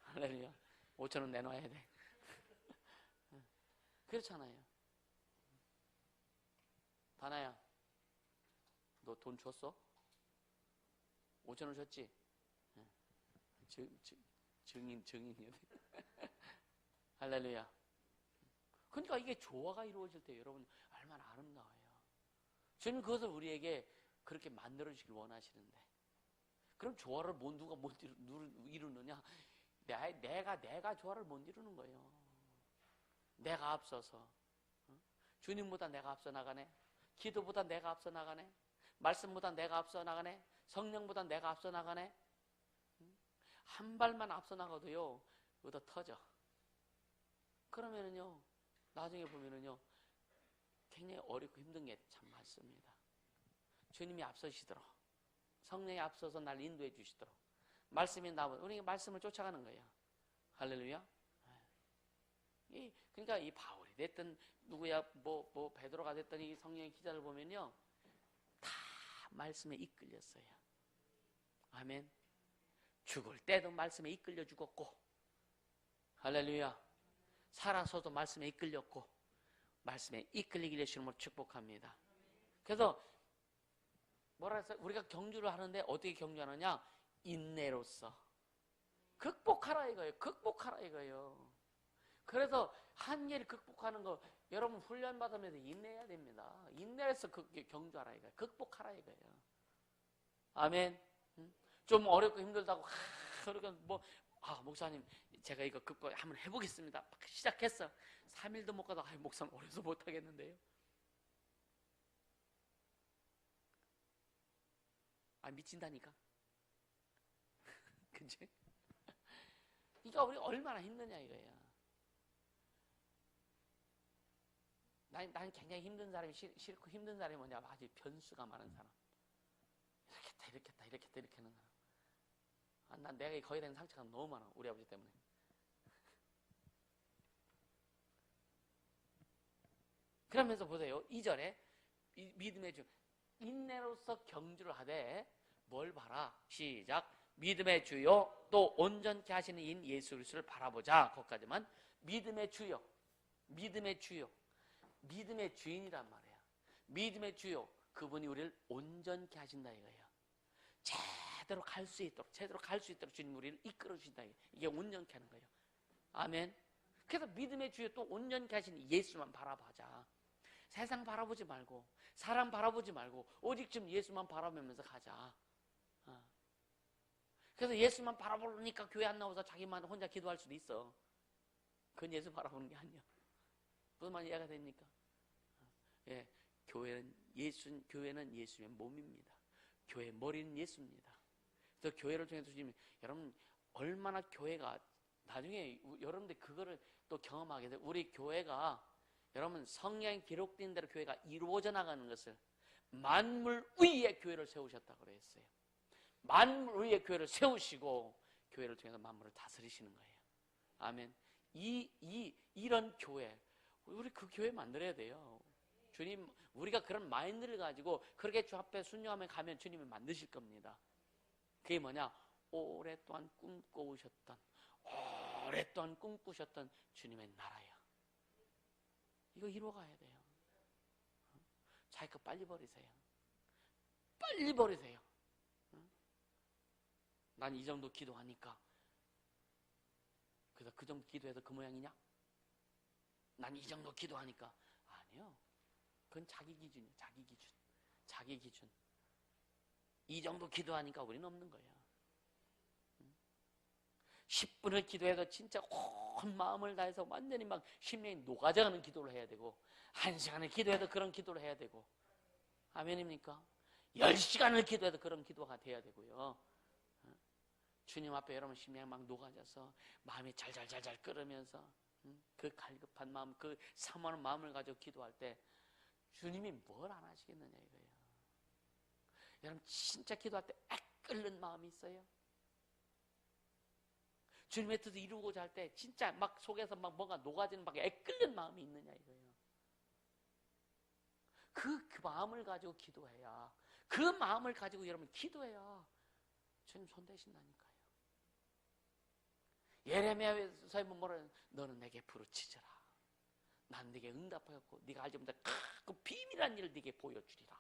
할렐루야. 5,000원 내놔야 돼. 그렇잖아요. 다나야, 너 돈 줬어? 5,000원 줬지? 증인이야. 할렐루야. 그러니까 이게 조화가 이루어질 때 여러분 얼마나 아름다워요. 주님 그것을 우리에게 그렇게 만들어주길 원하시는데, 그럼 조화를 누가 못 이루느냐? 내가 조화를 못 이루는 거예요. 내가 앞서서. 주님보다 내가 앞서 나가네. 기도보다 내가 앞서 나가네. 말씀보다 내가 앞서 나가네. 성령보다 내가 앞서 나가네. 한 발만 앞서 나가도요, 얻어 터져. 그러면은요, 나중에 보면은요, 굉장히 어렵고 힘든 게 참 많습니다. 주님이 앞서시도록, 성령이 앞서서 날 인도해 주시도록, 말씀이 나오면 우리가 말씀을 쫓아가는 거예요. 할렐루야. 그러니까 이 바울이 됐든 누구야 뭐 베드로가 됐든 이 성령의 기자를 보면요, 다 말씀에 이끌렸어요. 아멘. 죽을 때도 말씀에 이끌려 죽었고, 할렐루야. 살아서도 말씀에 이끌렸고, 말씀에 이끌리기를 주님으로 축복합니다. 그래서 뭐라 해서 우리가 경주를 하는데 어떻게 경주하느냐? 인내로서 극복하라 이거예요. 극복하라 이거예요. 그래서 한계를 극복하는 거 여러분 훈련 받으면서 인내해야 됩니다. 인내해서 경주하라 이거예요. 극복하라 이거예요. 아멘. 좀 어렵고 힘들다고 그러니까 목사님 제가 이거 극복 한번 해보겠습니다. 시작했어. 3일도 못 가다가 목사님 어려서 못하겠는데요. 미친다니까. 그치? 그러니까 우리 얼마나 힘드냐 이거야. 난 굉장히 힘든 사람이 싫고, 힘든 사람이 뭐냐? 아주 변수가 많은 사람. 이렇게 하는 사람. 난 내가 거기에 대한 상처가 너무 많아. 우리 아버지 때문에. 그러면서 보세요. 2절에 믿음의 주 인내로서 경주를 하되 뭘 봐라. 시작. 믿음의 주요 또 온전케 하시는 인 예수 그리스도를 바라보자. 거기까지만. 믿음의 주요, 믿음의 주요, 믿음의 주인이란 말이에요. 믿음의 주요, 그분이 우리를 온전케 하신다 이거예요. 제대로 갈 수 있도록 주님 우리를 이끌어 주신다. 이게 온전케 하는 거예요. 아멘. 그래서 믿음의 주요 또 온전케 하시는 예수만 바라보자. 세상 바라보지 말고, 사람 바라보지 말고, 오직 지금 예수만 바라보면서 가자. 그래서 예수만 바라보니까 교회 안 나와서 자기만 혼자 기도할 수도 있어. 그건 예수 바라보는 게 아니야. 무슨 말인지 이해가 됩니까? 예, 교회는 예수의 몸입니다. 교회 머리는 예수입니다. 그래서 교회를 통해서 주님, 여러분 얼마나 교회가 나중에 여러분들 그거를 또 경험하게 돼요. 우리 교회가 여러분 성경에 기록된 대로 교회가 이루어져 나가는 것을 만물 위에 교회를 세우셨다고 그랬어요. 만물 위에 교회를 세우시고 교회를 통해서 만물을 다스리시는 거예요. 아멘. 이런 교회, 우리 그 교회 만들어야 돼요. 주님, 우리가 그런 마인드를 가지고 그렇게 주 앞에 순종하며 가면 주님이 만드실 겁니다. 그게 뭐냐? 오랫동안 꿈꾸셨던 주님의 나라예요. 이거 이루어가야 돼요. 자기 거 빨리 버리세요. 빨리 버리세요. 난 이 정도 기도하니까 그래서 그 정도 기도해서 그 모양이냐? 난 이 정도 기도하니까. 아니요. 그건 자기 기준이에요. 자기 기준. 자기 기준. 이 정도 기도하니까 우리는 없는 거예요. 10분을 기도해도 진짜 온 마음을 다해서 완전히 막 심령이 녹아져가는 기도를 해야 되고, 1시간을 기도해도 그런 기도를 해야 되고, 아멘입니까? 10시간을 기도해도 그런 기도가 돼야 되고요. 주님 앞에 여러분 심령이 막 녹아져서 마음이 잘잘잘잘 끓으면서 그 갈급한 마음, 그 사모하는 마음을 가지고 기도할 때 주님이 뭘 안 하시겠느냐 이거예요. 여러분 진짜 기도할 때 끓는 마음이 있어요? 주님의 뜻을 이루고자 할 때 진짜 막 속에서 막 뭔가 녹아지는 막 애끓는 마음이 있느냐 이거예요. 그 마음을 가지고 기도해야, 그 마음을 가지고 여러분 기도해야 주님 손 대신다니까요. 예레미야서에 뭐라, 너는 내게 부르짖으라. 난 네게 응답하였고 네가 알지 못한 그 비밀한 일을 네게 보여주리라.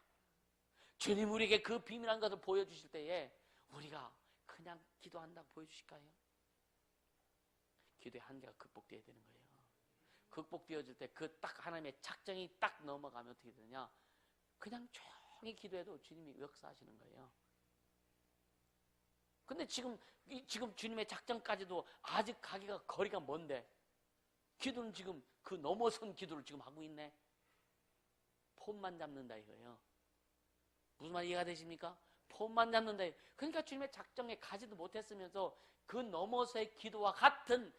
주님 우리에게 그 비밀한 것을 보여주실 때에 우리가 그냥 기도한다고 보여주실까요? 기도의 한계가 극복되어야 되는 거예요. 극복되어질 때 그 딱 하나님의 작정이 딱 넘어가면 어떻게 되느냐, 그냥 조용히 기도해도 주님이 역사하시는 거예요. 근데 지금 주님의 작정까지도 아직 가기가 거리가 먼데 기도는 지금 그 넘어선 기도를 지금 하고 있네. 폼만 잡는다 이거예요. 무슨 말 이해가 되십니까? 폼만 잡는다. 그러니까 주님의 작정에 가지도 못했으면서 그 넘어서의 기도와 같은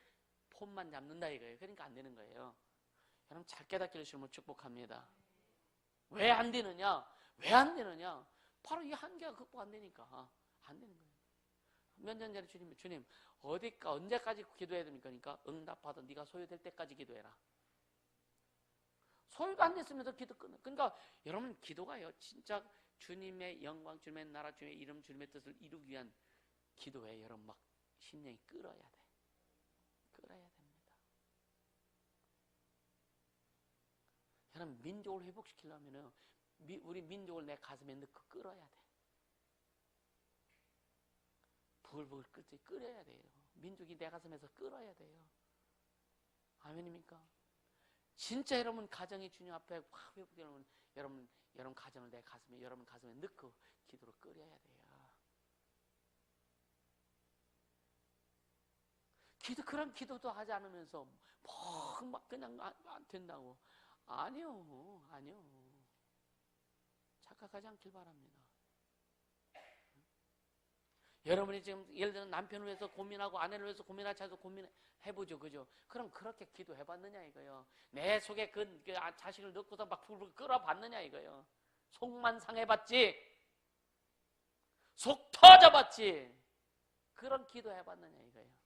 폼만 잡는다 이거예요. 그러니까 안 되는 거예요. 여러분 잘 깨닫기를 주님을 축복합니다. 왜 안 되느냐? 왜 안 되느냐? 바로 이 한계가 극복 안 되니까 안 되는 거예요. 몇 년 전에 주님 언제까지 기도해야 됩니까? 그러니까 응답받아 네가 소유될 때까지 기도해라. 소유가 안 됐으면서 기도 끊어. 그러니까 여러분 기도가요 진짜 주님의 영광, 주님의 나라, 주님의 이름, 주님의 뜻을 이루기 위한 기도에 여러분 막 심령이 끓어야 돼. 끓어야 됩니다. 여러분 민족을 회복시키려면 우리 민족을 내 가슴에 넣고 끓어야 돼. 부글부글 끓여야 돼요. 민족이 내 가슴에서 끓어야 돼요. 아멘입니까? 진짜 여러분 가정이 주님 앞에 확 회복되면 여러분 가정을 내 가슴에, 여러분 가슴에 넣고 기도로 끓여야 돼요. 그런 기도도 하지 않으면서 막 그냥 안 된다고. 아니요. 착각하지 않길 바랍니다. 여러분이 지금 예를 들어 남편을 위해서 고민하고 아내를 위해서 고민할 차에서 고민해보죠. 그죠? 그럼 그렇게 기도해봤느냐 이거요. 내 속에 그 자식을 넣고서 막 불을 끌어봤느냐 이거요. 속만 상해봤지, 속 터져봤지, 그런 기도해봤느냐 이거예요.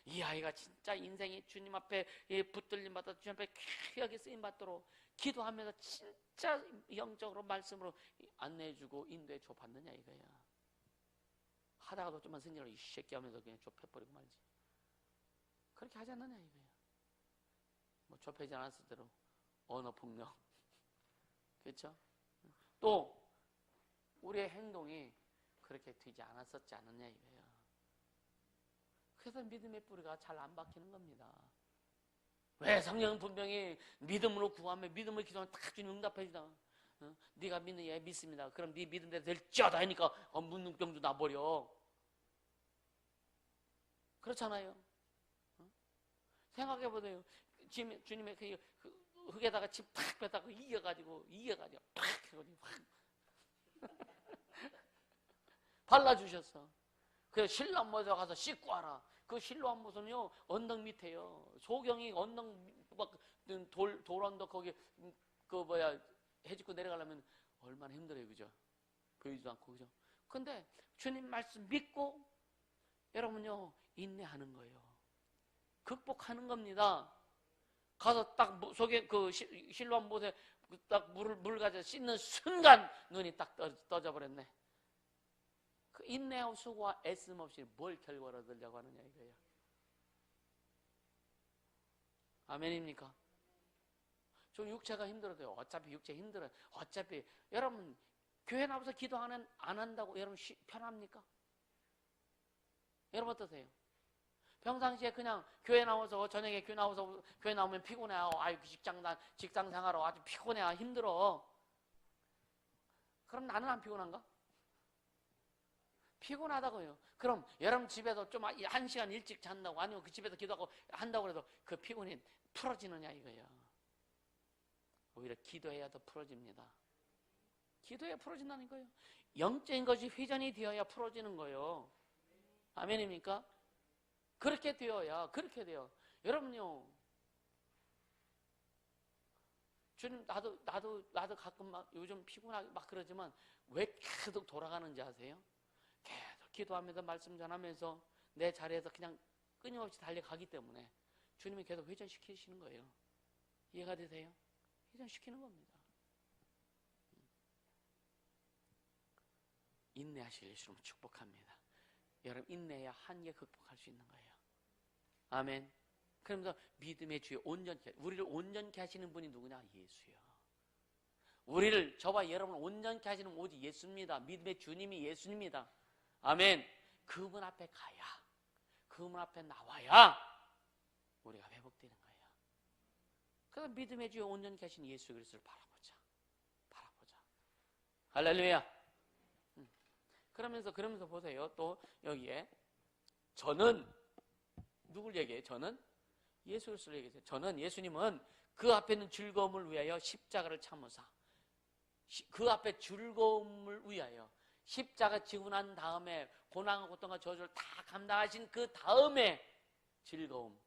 이 아이가 진짜 인생이 주님 앞에 붙들림 받아 주님 앞에 귀하게 쓰임받도록 기도하면서 진짜 영적으로 말씀으로 안내해주고 인도해줘 봤느냐 이거야. 하다가도 좀만 생기라 이 새끼 하면서 그냥 좁혀버리고 말지. 그렇게 하지 않느냐 이거야. 뭐 좁혀지지 않았을 대로 언어폭력, 그렇죠? 또 우리의 행동이 그렇게 되지 않았었지 않느냐 이거예요. 그래서 믿음의 뿌리가 잘 안 박히는 겁니다. 왜? 성령은 분명히 믿음으로 구하면, 믿음으로 기도하면 다 주님 응답해 주다. 네가 믿는 얘 믿습니다. 그럼 네 믿음대로 될지어다 하니까 묻는 병도 나버려. 그렇잖아요. 생각해보세요. 주님의 그 흙에다가 침 탁 뱉다가 이겨가지고 팍 해가지고 발라주셨어. 그래서 실로암 못에 가서 씻고 와라. 그 실로암 못은요 언덕 밑에요. 소경이 언덕 막 돌 언덕 거기 해집고 내려가려면 얼마나 힘들어요, 그죠? 보이지도 않고, 그죠? 근데 주님 말씀 믿고 여러분요 인내하는 거예요. 극복하는 겁니다. 가서 딱 속에 그 실로암 못에 딱 물 가져 씻는 순간 눈이 딱 떠져 버렸네. 그 인내하고 수고와 애씀 없이 뭘 결과를 얻으려고 하느냐 이거예요. 아멘입니까? 좀 육체가 힘들어도요. 어차피 육체 힘들어요. 어차피 여러분 교회 나와서 기도 안 한다고 여러분 편합니까? 여러분 어떠세요? 평상시에 그냥 교회 나와서 저녁에 교회 나오면 피곤해. 아유 직장 생활하러 아주 피곤해. 힘들어. 그럼 나는 안 피곤한가? 피곤하다고요. 그럼 여러분 집에서 좀 1시간 일찍 잔다고 아니면 그 집에서 기도하고 한다고 해도 그 피곤이 풀어지느냐 이거예요. 오히려 기도해야 더 풀어집니다. 기도해야 풀어진다는 거예요. 영적인 것이 회전이 되어야 풀어지는 거예요. 아멘입니까? 그렇게 되어야 그렇게 돼요. 여러분요, 주님 나도 가끔 막 요즘 피곤하게 막 그러지만 왜 계속 돌아가는지 아세요? 계속 기도하면서 말씀 전하면서 내 자리에서 그냥 끊임없이 달려가기 때문에 주님이 계속 회전시키시는 거예요. 이해가 되세요? 회전시키는 겁니다. 인내하실 예수님 축복합니다. 여러분 인내해야 한계 극복할 수 있는 거예요. 아멘. 그러면서 믿음의 주에 온전케, 우리를 온전케 하시는 분이 누구냐? 예수요. 우리를, 저와 여러분을 온전케 하시는 오직 예수입니다. 믿음의 주님이 예수님입니다. 아멘. 그분 앞에 가야, 그분 앞에 나와야 우리가 회복되는 거예요. 그래서 믿음의 주에 온전케 하신 예수 그리스도를 바라보자. 할렐루야. 그러면서 보세요. 또 여기에 저는 누굴 얘기해요? 저는 예수 그리스도를 얘기해요. 저는 예수님은 그 앞에 있는 즐거움을 위하여 십자가를 참으사, 그 앞에 즐거움을 위하여 십자가 지고 난 다음에 고난과 고통과 저주를 다 감당하신 그 다음에 즐거움,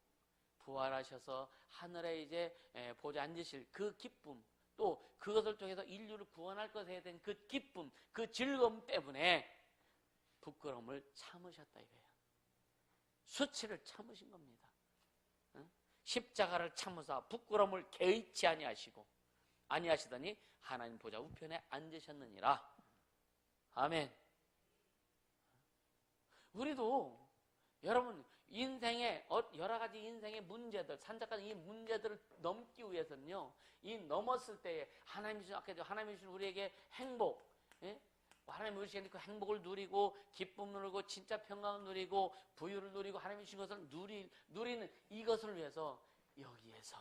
부활하셔서 하늘에 이제 보좌에 앉으실 그 기쁨, 또 그것을 통해서 인류를 구원할 것에 대한 그 기쁨, 그 즐거움 때문에 부끄러움을 참으셨다 이거예요. 수치를 참으신 겁니다. 십자가를 참으사 부끄러움을 개의치 아니하시더니 하나님 보좌 우편에 앉으셨느니라. 아멘. 우리도 여러분 인생의 여러 가지 인생의 문제들, 산적한 이 문제들을 넘기 위해서는요, 이 넘었을 때에 하나님이 주신 우리에게 행복, 예? 하나님이 주신 그 행복을 누리고 기쁨을 누리고 진짜 평강을 누리고 부유를 누리고 하나님이 주신 것을 누리는 이것을 위해서 여기에서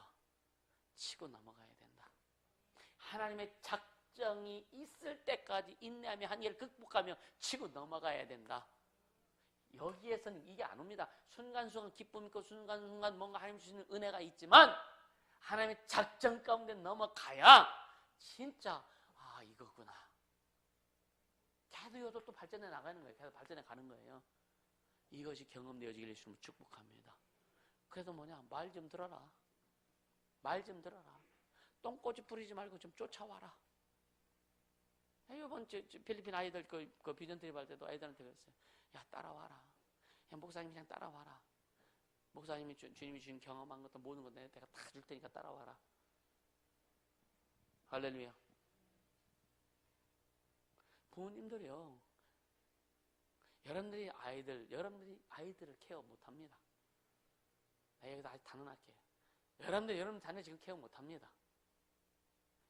치고 넘어가야 된다. 하나님의 작정이 있을 때까지 인내하며 한계를 극복하며 치고 넘어가야 된다. 여기에서는 이게 안 옵니다. 순간순간 기쁨 있고 순간순간 뭔가 하나님 주시는 은혜가 있지만 하나님의 작정 가운데 넘어가야 진짜 이거구나. 계속 또 발전해 나가는 거예요. 계속 발전해 가는 거예요. 이것이 경험되어지길 예수님을 축복합니다. 그래서 말 좀 들어라. 똥꼬지 부리지 말고 좀 쫓아와라. 이번 필리핀 아이들 그 비전 트립 할 때도 아이들한테 그랬어요. 야, 따라와라. 목사님 그냥 따라와라. 목사님이 주님이 주신 경험한 것도 모든 것 내가 다 줄 테니까 따라와라. 할렐루야. 부모님들이요, 여러분들이 아이들을 케어 못합니다. 여기서 아직 단언할게요. 여러분 자녀 지금 케어 못합니다.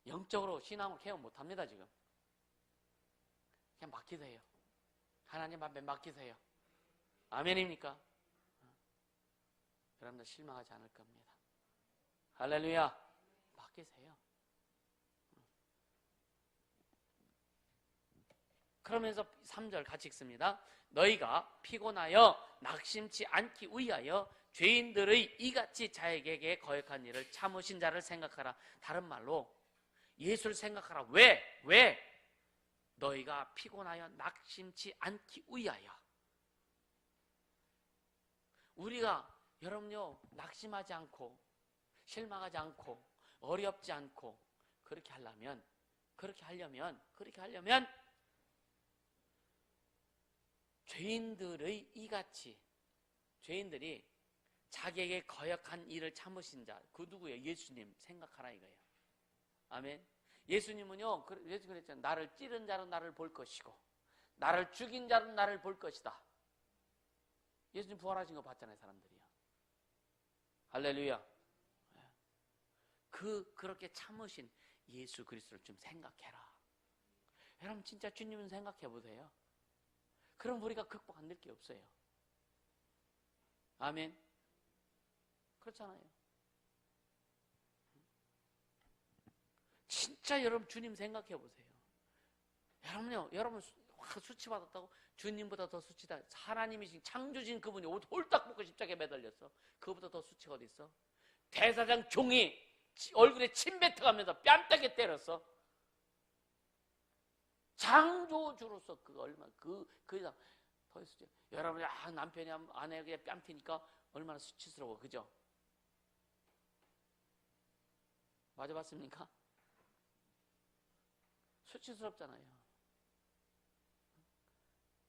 영적으로 신앙으로 케어 못합니다. 지금 그냥 맡기세요. 하나님 앞에 맡기세요. 아멘입니까? 여러분들 실망하지 않을 겁니다. 할렐루야. 맡기세요. 그러면서 3절 같이 읽습니다. 너희가 피곤하여 낙심치 않기 위하여 죄인들의 이같이 자에게 거역한 일을 참으신 자를 생각하라. 다른 말로 예수를 생각하라. 왜? 너희가 피곤하여 낙심치 않기 위하여. 우리가 여러분요, 낙심하지 않고 실망하지 않고 어렵지 않고 그렇게 하려면 죄인들의 이같이, 죄인들이 자기에게 거역한 일을 참으신 자, 그 누구예요? 예수님 생각하라 이거예요. 아멘. 예수님은요, 예수 그랬잖아요. 나를 찌른 자는 나를 볼 것이고 나를 죽인 자는 나를 볼 것이다. 예수님 부활하신 거 봤잖아요, 사람들이요. 할렐루야. 그렇게 참으신 예수 그리스도를 좀 생각해라. 여러분 진짜 주님은 생각해 보세요. 그럼 우리가 극복 안 될 게 없어요. 아멘. 그렇잖아요. 진짜 여러분 주님 생각해 보세요. 여러분요, 여러분 수치 받았다고? 주님보다 더 수치다. 하나님이신 창조진 그분이 옷 홀딱 벗고 십자가에 매달렸어. 그거보다 더 수치가 어디 있어? 대사장 종이 얼굴에 침 뱉어가면서 뺨때게 때렸어. 창조주로서 그거 얼마나 그 이상 더 있었죠. 여러분이 남편이 아내에게 뺨튀니까 얼마나 수치스러워, 그죠? 맞아 봤습니까? 수치스럽잖아요.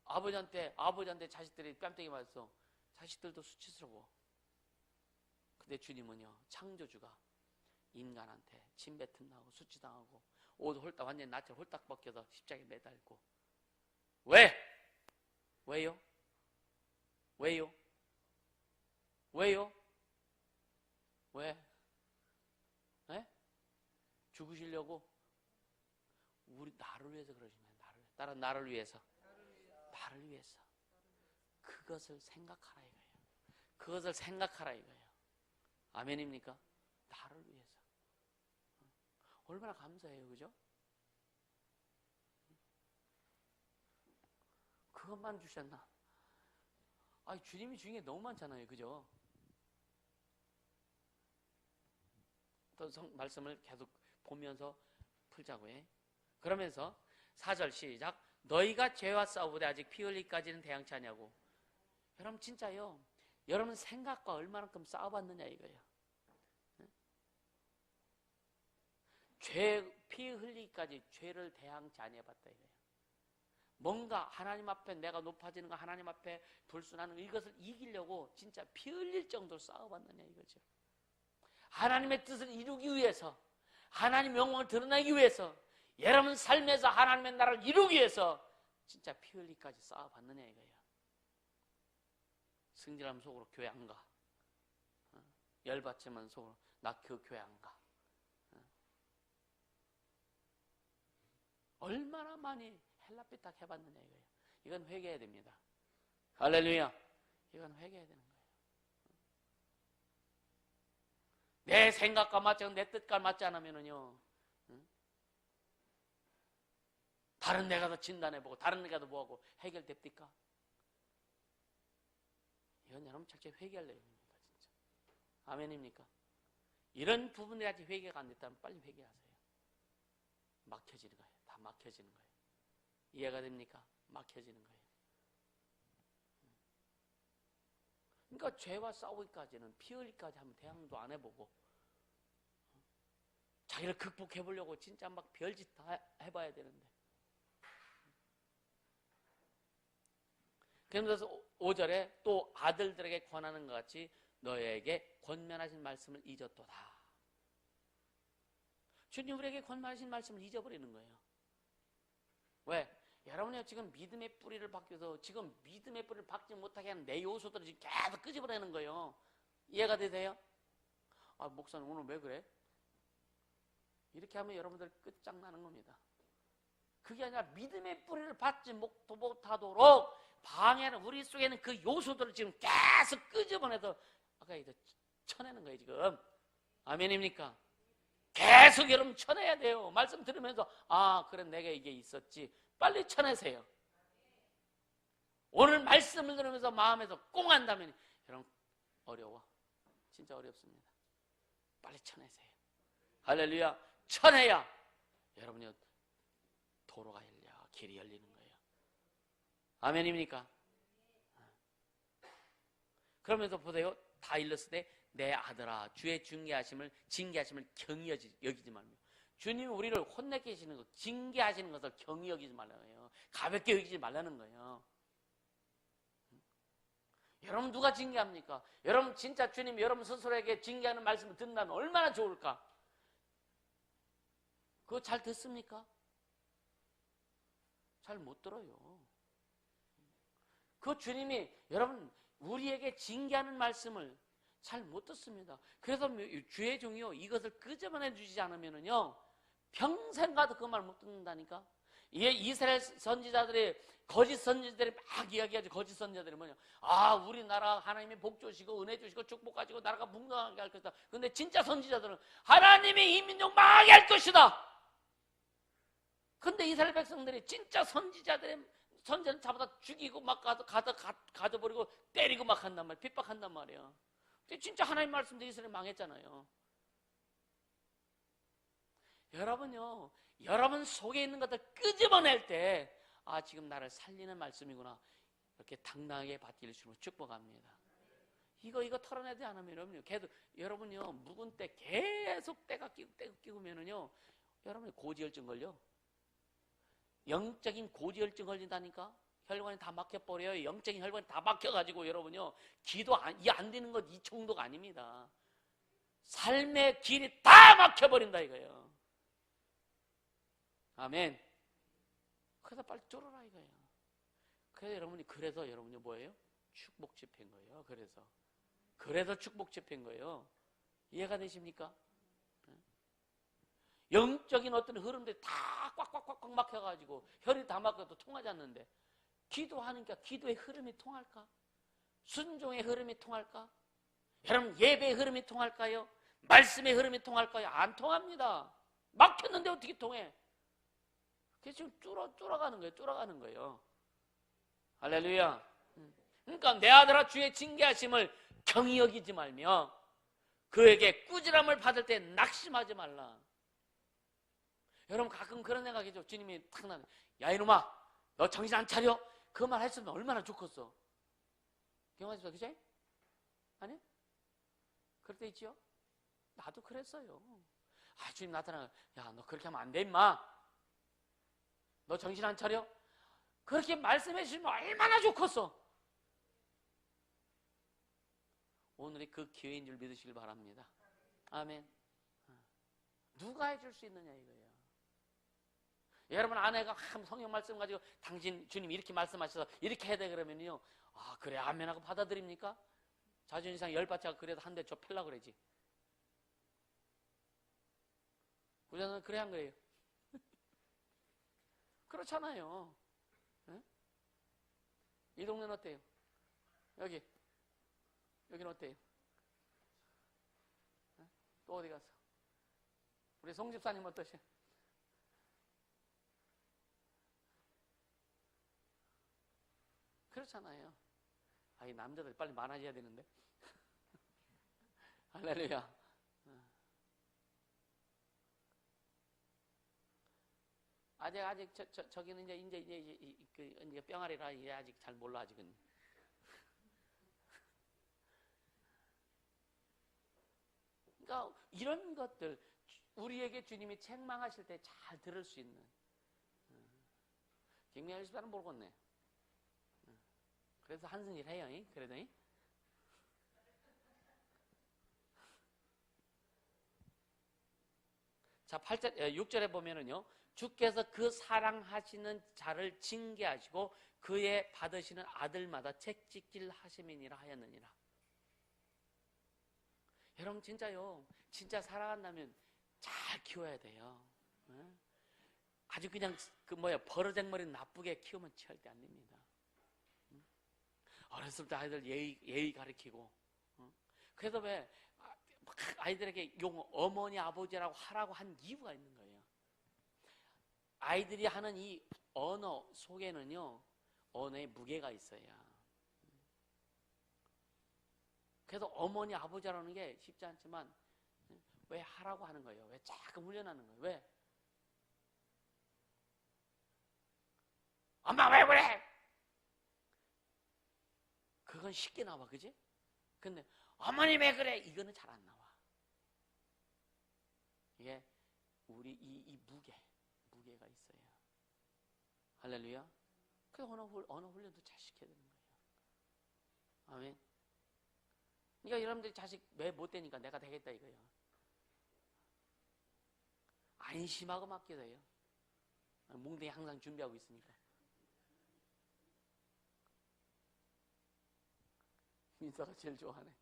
아버지한테 자식들이 뺨때기 맞았어. 자식들도 수치스러워. 근데 주님은요, 창조주가 인간한테 침뱉음 나고 수치당하고 옷 홀딱 완전히 나처럼 홀딱 벗겨서 십자가에 매달고. 왜? 왜요? 왜요? 왜요? 왜? 에? 죽으시려고? 나를 위해서 그러시면 나를 나를 위해서. 나를 위해서. 그것을 생각하라 이거예요. 그것을 생각하라 이거예요. 아멘입니까? 나를 위해서. 얼마나 감사해요, 그죠? 그것만 주셨나? 주님이 주신 게 너무 많잖아요, 그죠? 또 말씀을 계속 보면서 풀자고요. 그러면서 4절 시작. 너희가 죄와 싸우되 아직 피 흘리기까지는 대항치 않냐고. 여러분 진짜요, 여러분 생각과 얼마만큼 싸워봤느냐 이거예요. 피 흘리기까지 죄를 대항치 아니해봤다 이거예요. 뭔가 하나님 앞에 내가 높아지는 거, 하나님 앞에 불순하는 거, 이것을 이기려고 진짜 피 흘릴 정도로 싸워봤느냐 이거죠. 하나님의 뜻을 이루기 위해서, 하나님의 영광을 드러내기 위해서, 여러분 삶에서 하나님의 나라를 이루기 위해서 진짜 피 흘리기까지 싸워봤느냐 이거예요. 승질하면 속으로 교회 안 가. 열받으면 속으로 나 그 교회 안 가. 얼마나 많이 헬라삐딱 해봤느냐 이거예요. 이건 회개해야 됩니다. 할렐루야. 이건 회개해야 되는 거예요. 내 생각과 맞지 않고 내 뜻과 맞지 않으면은요, 다른 데가 더 진단해보고 다른 데가 더 뭐하고 해결됩니까? 이건 여러분 철저히 회개할 내용입니다. 진짜. 아멘입니까? 이런 부분에 아직 회개가 안 됐다면 빨리 회개하세요. 막혀지는 거예요. 다 막혀지는 거예요. 이해가 됩니까? 막혀지는 거예요. 그러니까 죄와 싸우기까지는 피 흘리기까지 하면 대항도 안 해보고 자기를 극복해보려고 진짜 막 별짓 다 해봐야 되는데. 그러면서 5절에 또 아들들에게 권하는 것 같이 너희에게 권면하신 말씀을 잊었도다. 주님 우리에게 권면하신 말씀을 잊어버리는 거예요. 왜? 여러분이요 지금 믿음의 뿌리를 박혀서 지금 믿음의 뿌리를 박지 못하게 하는 내 요소들을 지금 계속 끄집어내는 거예요. 이해가 되세요? 목사님 오늘 왜 그래? 이렇게 하면 여러분들 끝장나는 겁니다. 그게 아니라 믿음의 뿌리를 받지 못하도록 방해하는 우리 속에 있는 그 요소들을 지금 계속 끄집어내서 아까 이제 쳐내는 거예요 지금. 아멘입니까? 계속 여러분 쳐내야 돼요. 말씀 들으면서 그래 내가 이게 있었지. 빨리 쳐내세요. 오늘 말씀을 들으면서 마음에서 꽁 한다면 여러분 어려워. 진짜 어렵습니다. 빨리 쳐내세요. 할렐루야. 쳐내야 여러분이 도로가 열려 길이 열리는 거예요. 아멘입니까? 그러면서 보세요. 다 일렀으되 내 아들아 주의 징계하심을 경히 여기지 말며. 주님이 우리를 혼내게 하시는 것, 징계하시는 것을 경히 여기지 말라는 거예요. 가볍게 여기지 말라는 거예요. 여러분 누가 징계합니까? 여러분 진짜 주님이 여러분 스스로에게 징계하는 말씀을 듣는다면 얼마나 좋을까? 그거 잘 듣습니까? 잘 못 들어요. 그 주님이 여러분 우리에게 징계하는 말씀을 잘 못 듣습니다. 그래서 주의 종이요 이것을 끄집어내 주지 않으면요 평생 가도 그 말 못 듣는다니까. 이게 이스라엘 선지자들이 거짓 선지자들이 막 이야기하죠. 거짓 선지자들이 뭐냐? 아, 우리나라 하나님이 복 주시고 은혜 주시고 축복하시고 나라가 풍성하게 할 것이다. 근데 진짜 선지자들은 하나님이 이 민족 망하게 할 것이다. 근데 이스라엘 백성들이 진짜 선지자들의 선지자를 잡아다 죽이고 막 가져버리고 때리고 막 한단 말이야. 핍박한단 말이야. 근데 진짜 하나님 말씀대로 이스라엘 망했잖아요. 여러분요, 여러분 속에 있는 것들 끄집어낼 때, 아, 지금 나를 살리는 말씀이구나. 이렇게 당당하게 받길 주로 축복합니다. 이거 털어내지 않으면요, 계속, 여러분요, 묵은 때 계속 때가 끼우면은요, 여러분이 고지혈증 걸려. 영적인 고지혈증 걸린다니까? 혈관이 다 막혀버려요. 영적인 혈관이 다 막혀가지고 여러분요, 기도 안 되는 것 이 정도가 아닙니다. 삶의 길이 다 막혀버린다 이거예요. 아멘. 그래서 빨리 쫄아라 이거예요. 그래서 여러분이 뭐예요? 축복 집회인 거예요. 그래서 축복 집회인 거예요. 이해가 되십니까? 영적인 어떤 흐름들이 다 꽉꽉꽉꽉 막혀가지고 혈이 다 막혀도 통하지 않는데, 기도하니까 기도의 흐름이 통할까? 순종의 흐름이 통할까? 여러분, 예배의 흐름이 통할까요? 말씀의 흐름이 통할까요? 안 통합니다. 막혔는데 어떻게 통해? 그래서 지금 뚫어가는 거예요. 할렐루야. 그러니까 내 아들아 주의 징계하심을 경히 여기지 말며 그에게 꾸지람을 받을 때 낙심하지 말라. 여러분, 가끔 그런 생각이죠. 주님이 탁 나는, 야 이놈아, 너 정신 안 차려? 그 말 했으면 얼마나 좋겠어. 기억하십니까? 그죠? 아니? 그럴 때 있죠? 나도 그랬어요. 아, 주님 나타나면, 야 너 그렇게 하면 안 돼 임마. 너 정신 안 차려? 그렇게 말씀해 주시면 얼마나 좋겠어. 오늘이 그 기회인 줄 믿으시길 바랍니다. 아멘. 누가 해줄 수 있느냐 이거예요. 여러분, 아내가 성경 말씀 가지고 당신 주님 이렇게 말씀하셔서 이렇게 해야 돼 그러면요, 아 그래 아멘하고 받아들입니까? 자존심 상해 열받자고 그래도 한 대 줘 펴려고 그러지. 우리는 그래 한 거예요. 그렇잖아요. 네? 이 동네는 어때요? 여기는 어때요? 네? 또 어디 갔어? 우리 송 집사님 어떠세요? 그렇잖아요. 아, 이 남자들 빨리 많아져야 되는데. 할렐루야. 아직 저기는 이제 뿅아리라 아직 잘 몰라 아직은. 그러니까 이런 것들 우리에게 주님이 책망하실 때 잘 들을 수 있는. 김명일 집사는 모르겠네. 그래서 한승일 해요. 그래도. 자, 6절에 보면은요, 주께서 그 사랑하시는 자를 징계하시고 그의 받으시는 아들마다 책짓질 하심이니라 하였느니라. 여러분, 진짜 사랑한다면 잘 키워야 돼요. 아주 그냥 버르장머리 나쁘게 키우면 절대 안 됩니다. 어렸을 때 아이들 예의 가르치고. 그래서 왜 아이들에게 어머니 아버지라고 하라고 한 이유가 있는 거예요. 아이들이 하는 이 언어 속에는요, 언어의 무게가 있어요. 그래서 어머니 아버지라는 게 쉽지 않지만 왜 하라고 하는 거예요? 왜 자꾸 훈련하는 거예요? 왜? 엄마 왜 그래? 그건 쉽게 나와, 그지? 근데 어머니 왜 그래? 이거는 잘 안 나와. 이게 우리 이 무게가 있어요. 할렐루야. 그래서 언어 훈련도 잘 시켜야 되는 거예요. 아멘. 그러니까 여러분들이 자식 왜 못 되니까 내가 되겠다 이거예요. 안심하고 맡겨둬요. 뭉댕이 항상 준비하고 있으니까. 민서가 제일 좋아하네.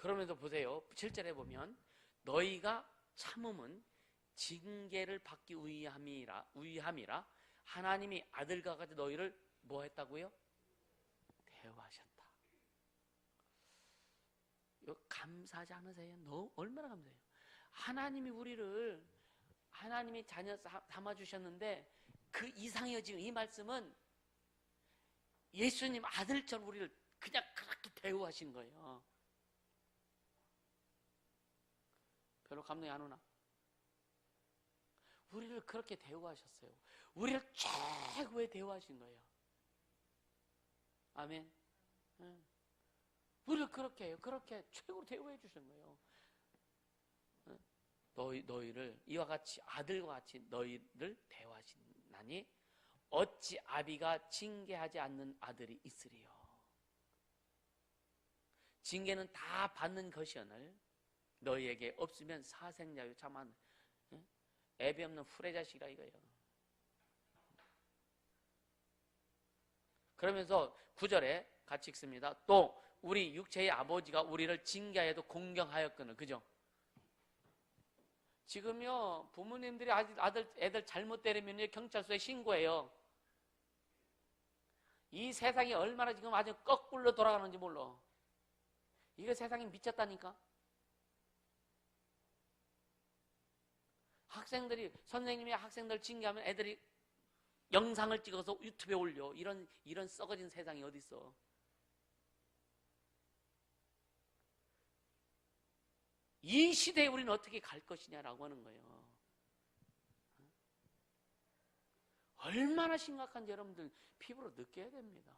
그러면서 보세요. 7절에 보면 너희가 참음은 징계를 받기 위함이라 하나님이 아들과 같이 너희를 뭐 했다고요? 대우하셨다. 이거 감사하지 않으세요? 얼마나 감사해요. 하나님이 자녀 삼아주셨는데 그 이상이요. 지금 이 말씀은 예수님 아들처럼 우리를 그냥 그렇게 대우하신 거예요. 별로 감동이 안 오나? 우리를 그렇게 대우하셨어요. 우리를 최고의 대우하신 거예요. 아멘. 우리를 그렇게 해요. 그렇게 최고로 대우해 주신 거예요. 너희를 이와 같이 아들과 같이 너희를 대우하시나니 어찌 아비가 징계하지 않는 아들이 있으리요. 징계는 다 받는 것이오늘 너희에게 없으면 사생자요. 참한 애비 없는 후레자식이라 이거예요. 그러면서 9절에 같이 읽습니다. 또 우리 육체의 아버지가 우리를 징계하여도 공경하였거늘. 그죠? 지금요 부모님들이 애들 잘못 때리면 경찰서에 신고해요. 이 세상이 얼마나 지금 아주 거꾸로 돌아가는지 몰라. 이거 세상이 미쳤다니까. 선생님이 학생들 징계하면 애들이 영상을 찍어서 유튜브에 올려. 이런 썩어진 세상이 어디 있어? 이 시대에 우리는 어떻게 갈 것이냐라고 하는 거예요. 얼마나 심각한지 여러분들 피부로 느껴야 됩니다.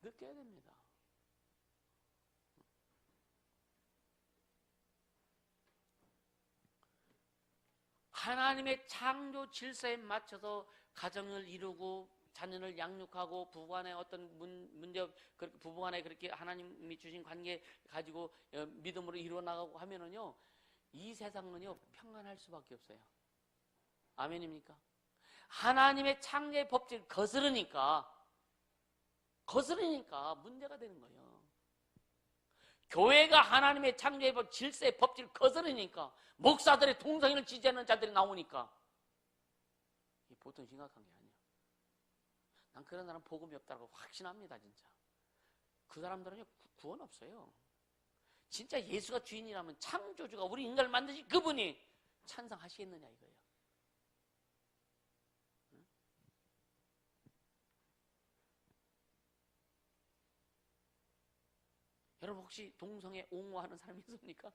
느껴야 됩니다. 하나님의 창조 질서에 맞춰서 가정을 이루고 자녀를 양육하고 부부간에 어떤 문제, 부부간에 그렇게 하나님이 주신 관계 가지고 믿음으로 이루어나가고 하면은요, 이 세상은요 평안할 수밖에 없어요. 아멘입니까? 하나님의 창조의 법칙을 거스르니까 문제가 되는 거예요. 교회가 하나님의 창조의 법, 질서의 법칙을 거스르니까 목사들의 동성애를 지지하는 자들이 나오니까 이게 보통 심각한 게 아니에요. 난 그런 사람 복음이 없다고 확신합니다. 진짜 그 사람들은요 구원 없어요. 진짜 예수가 주인이라면 창조주가 우리 인간을 만드신 그분이 찬성하시겠느냐 이거예요. 응? 여러분 혹시 동성애 옹호하는 사람이 있습니까?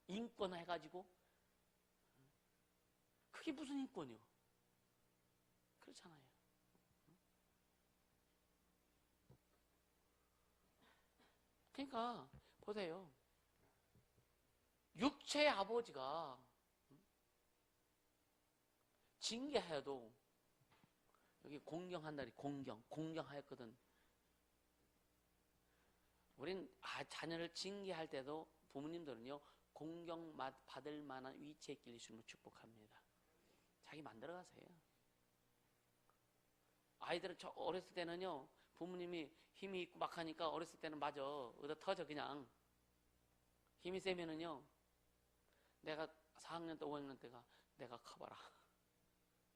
인권 해가지고 그게 무슨 인권이요? 그렇잖아요. 그러니까 보세요. 육체의 아버지가 징계해도 여기 공경한다니 공경하였거든. 우린 자녀를 징계할 때도 부모님들은요 공경 받을 만한 위치에 끼리시면 축복합니다. 자기 만들어 가세요. 아이들은 어렸을 때는요 부모님이 힘이 있고 막 하니까 어렸을 때는 맞아 얻어 터져 그냥. 힘이 세면은요 내가 4학년 때 5학년 때가 내가 커봐라.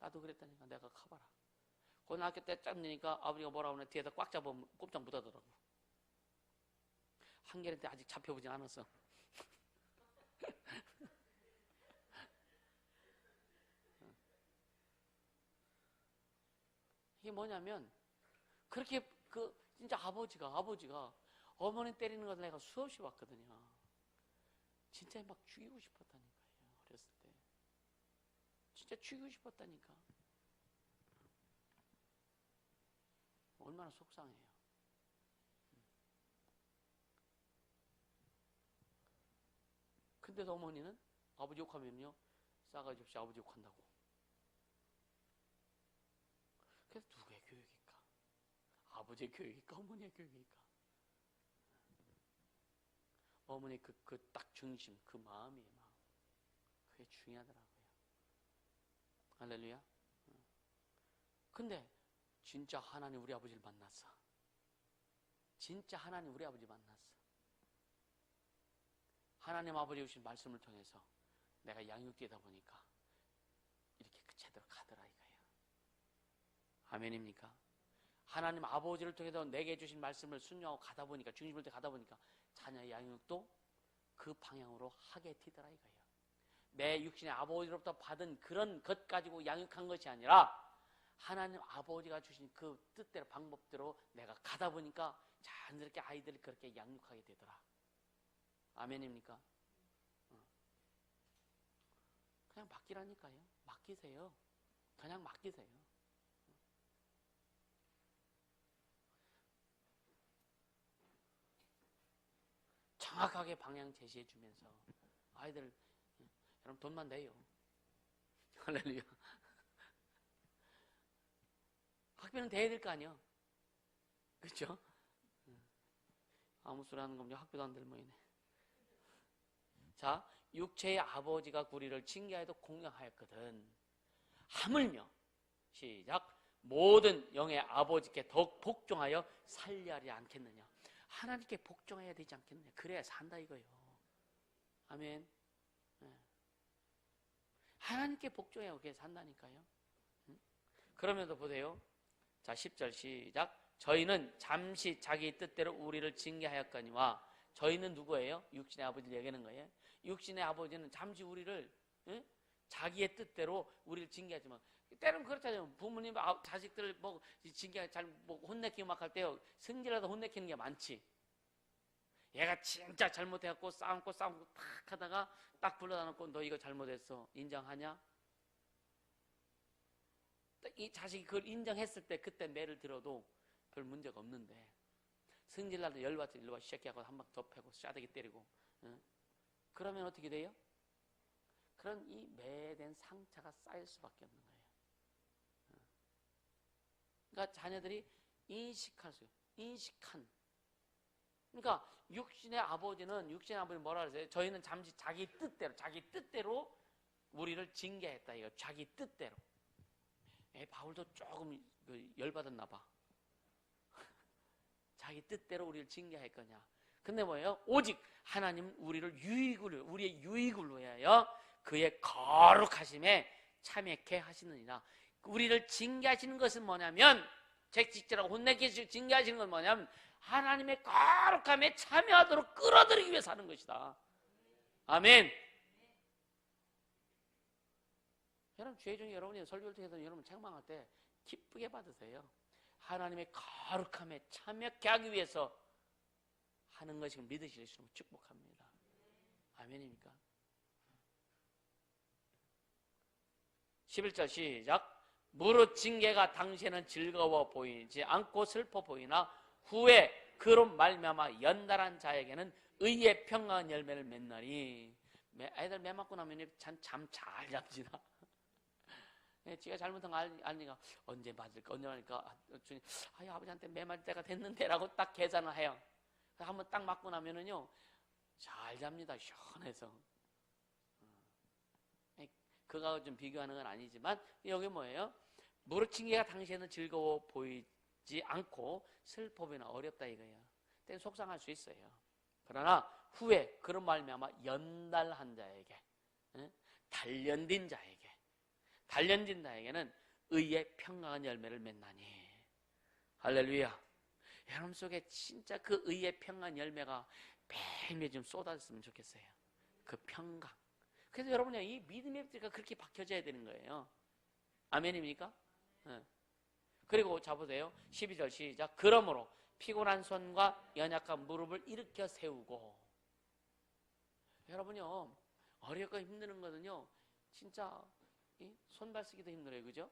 나도 그랬다니까. 내가 커봐라. 고등학교 때 짬 되니까 아버지가 뭐라고 하냐 뒤에서 꽉 잡으면 꼼짝 못 하더라고. 한계를 때 아직 잡혀보진 않았어. 이게 뭐냐면 그렇게 진짜 아버지가 어머니 때리는 걸 내가 수없이 봤거든요. 진짜 막 죽이고 싶었다니까요. 어렸을 때 진짜 죽이고 싶었다니까. 얼마나 속상해요. 근데도 어머니는 아버지 욕하면요 싸가지 없이 아버지 욕한다고. 그래서 누구의 교육일까? 아버지의 교육일까? 어머니의 교육일까? 어머니 그 딱 중심, 그 마음이 그게 중요하더라고요. 할렐루야. 근데 진짜 하나님 우리 아버지를 만났어. 진짜 하나님 우리 아버지 만났어. 하나님 아버지 주신 말씀을 통해서 내가 양육되다 보니까 이렇게 그 제대로 가더라 이거예요. 아멘입니까? 하나님 아버지를 통해서 내게 주신 말씀을 순종하고 가다 보니까, 중심을 때 가다 보니까 자녀의 양육도 그 방향으로 하게 되더라 이거예요. 내 육신의 아버지로부터 받은 그런 것 가지고 양육한 것이 아니라 하나님 아버지가 주신 그 뜻대로, 방법대로 내가 가다 보니까 자연스럽게 아이들을 그렇게 양육하게 되더라. 아멘입니까? 그냥 맡기라니까요. 맡기세요. 그냥 맡기세요. 정확하게 방향 제시해 주면서 아이들, 여러분 돈만 내요. 할렐루야. 학비는 대야 될 거 아니야. 그렇죠? 아무 소리 하는 겁니다. 학비도 안 될 모이네. 자, 육체의 아버지가 우리를 징계하여도 공경하였거든. 하물며 시작, 모든 영의 아버지께 더욱 복종하여 살려 하지 않겠느냐. 하나님께 복종해야 되지 않겠느냐. 그래야 산다 이거예요. 아멘. 하나님께 복종해야 그게 산다니까요. 그러면서 보세요. 자, 10절 시작. 저희는 잠시 자기 뜻대로 우리를 징계하였거니와. 저희는 누구예요? 육신의 아버지를 얘기하는 거예요. 육신의 아버지는 잠시 우리를 자기의 뜻대로 우리를 징계하지만, 때로는 그렇잖아요. 부모님 자식들 뭐 징계 잘 뭐 혼내키고 막 할 때요, 승질나서 혼내키는 게 많지. 얘가 진짜 잘못해갖고 싸움고 탁 하다가 딱 불러다 놓고 너 이거 잘못했어 인정하냐? 이 자식이 그걸 인정했을 때 그때 매를 들어도 별 문제가 없는데, 승질나서 열받아서 일로 와 시작하고 한 방 더 패고 싸대기 때리고, 그러면 어떻게 돼요? 그런 이 매된 상처가 쌓일 수밖에 없는 거예요. 그러니까 자녀들이 인식한. 그러니까 육신의 아버지는 뭐라 그러세요? 저희는 잠시 자기 뜻대로 우리를 징계했다 이거. 자기 뜻대로. 바울도 조금 열받았나 봐. 자기 뜻대로 우리를 징계할 거냐. 근데 뭐예요? 오직 하나님 우리의 유익을 위하여 그의 거룩하심에 참여케 하시느니라. 우리를 징계하시는 것은 뭐냐면, 책찍질하고 혼내키시고 징계하시는 건 뭐냐면 하나님의 거룩함에 참여하도록 끌어들이기 위해서 하는 것이다. 아멘. 여러분, 주의 중에 여러분이 설교를 통해서 여러분 책망할 때 기쁘게 받으세요. 하나님의 거룩함에 참여케 하기 위해서 하는 것을 믿으시면 축복합니다. 아멘입니까? 11절 시작. 무릇 징계가 당시에는 즐거워 보이지 않고 슬퍼 보이나 후에 그로 말미암아 연달한 자에게는 의의 평강한 열매를 맺나니. 애들 매 맞고 나면 잠 잘 잡지나. 지가 잘못한 거 알니까 언제 맞을까 언제 맞을까. 주님, 아버지한테 매 맞을 때가 됐는데라고 딱 계산을 해요. 한번 딱 맞고 나면은요 잘 잡니다. 시원해서. 그거하고 좀 비교하는 건 아니지만 여기 뭐예요? 무릇 징계가 당시에는 즐거워 보이지 않고 슬퍼 보이나 어렵다 이거예요. 때는 속상할 수 있어요. 그러나 후에 그런 말미암아 연달한 자에게, 단련된 자에게는 의의 평강한 열매를 맺나니. 할렐루야. 여러분 속에 진짜 그 의의 평강한 열매가 매일매일 좀 쏟아졌으면 좋겠어요. 그 평강. 그래서 여러분이 이 믿음의 뿌리가 그렇게 박혀져야 되는 거예요. 아멘입니까? 그리고 자 보세요. 12절 시작. 그러므로 피곤한 손과 연약한 무릎을 일으켜 세우고. 여러분요, 어렵고 힘드는 거는요 진짜 손발 쓰기도 힘들어요. 그죠?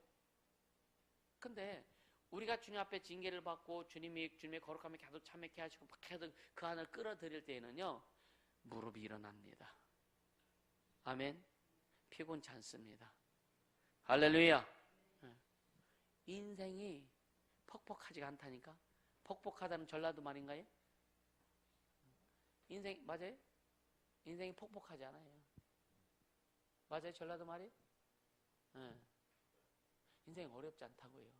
근데 우리가 주님 앞에 징계를 받고 주님의 거룩함에 계속 참여케 하시고 계속 그 안을 끌어들일 때에는요 무릎이 일어납니다. 아멘. 피곤치 않습니다. 할렐루야. 인생이 퍽퍽하지가 않다니까. 퍽퍽하다는 전라도 말인가요? 인생 맞아요? 인생이 퍽퍽하지 않아요. 맞아요? 전라도 말이? 인생이 어렵지 않다고요.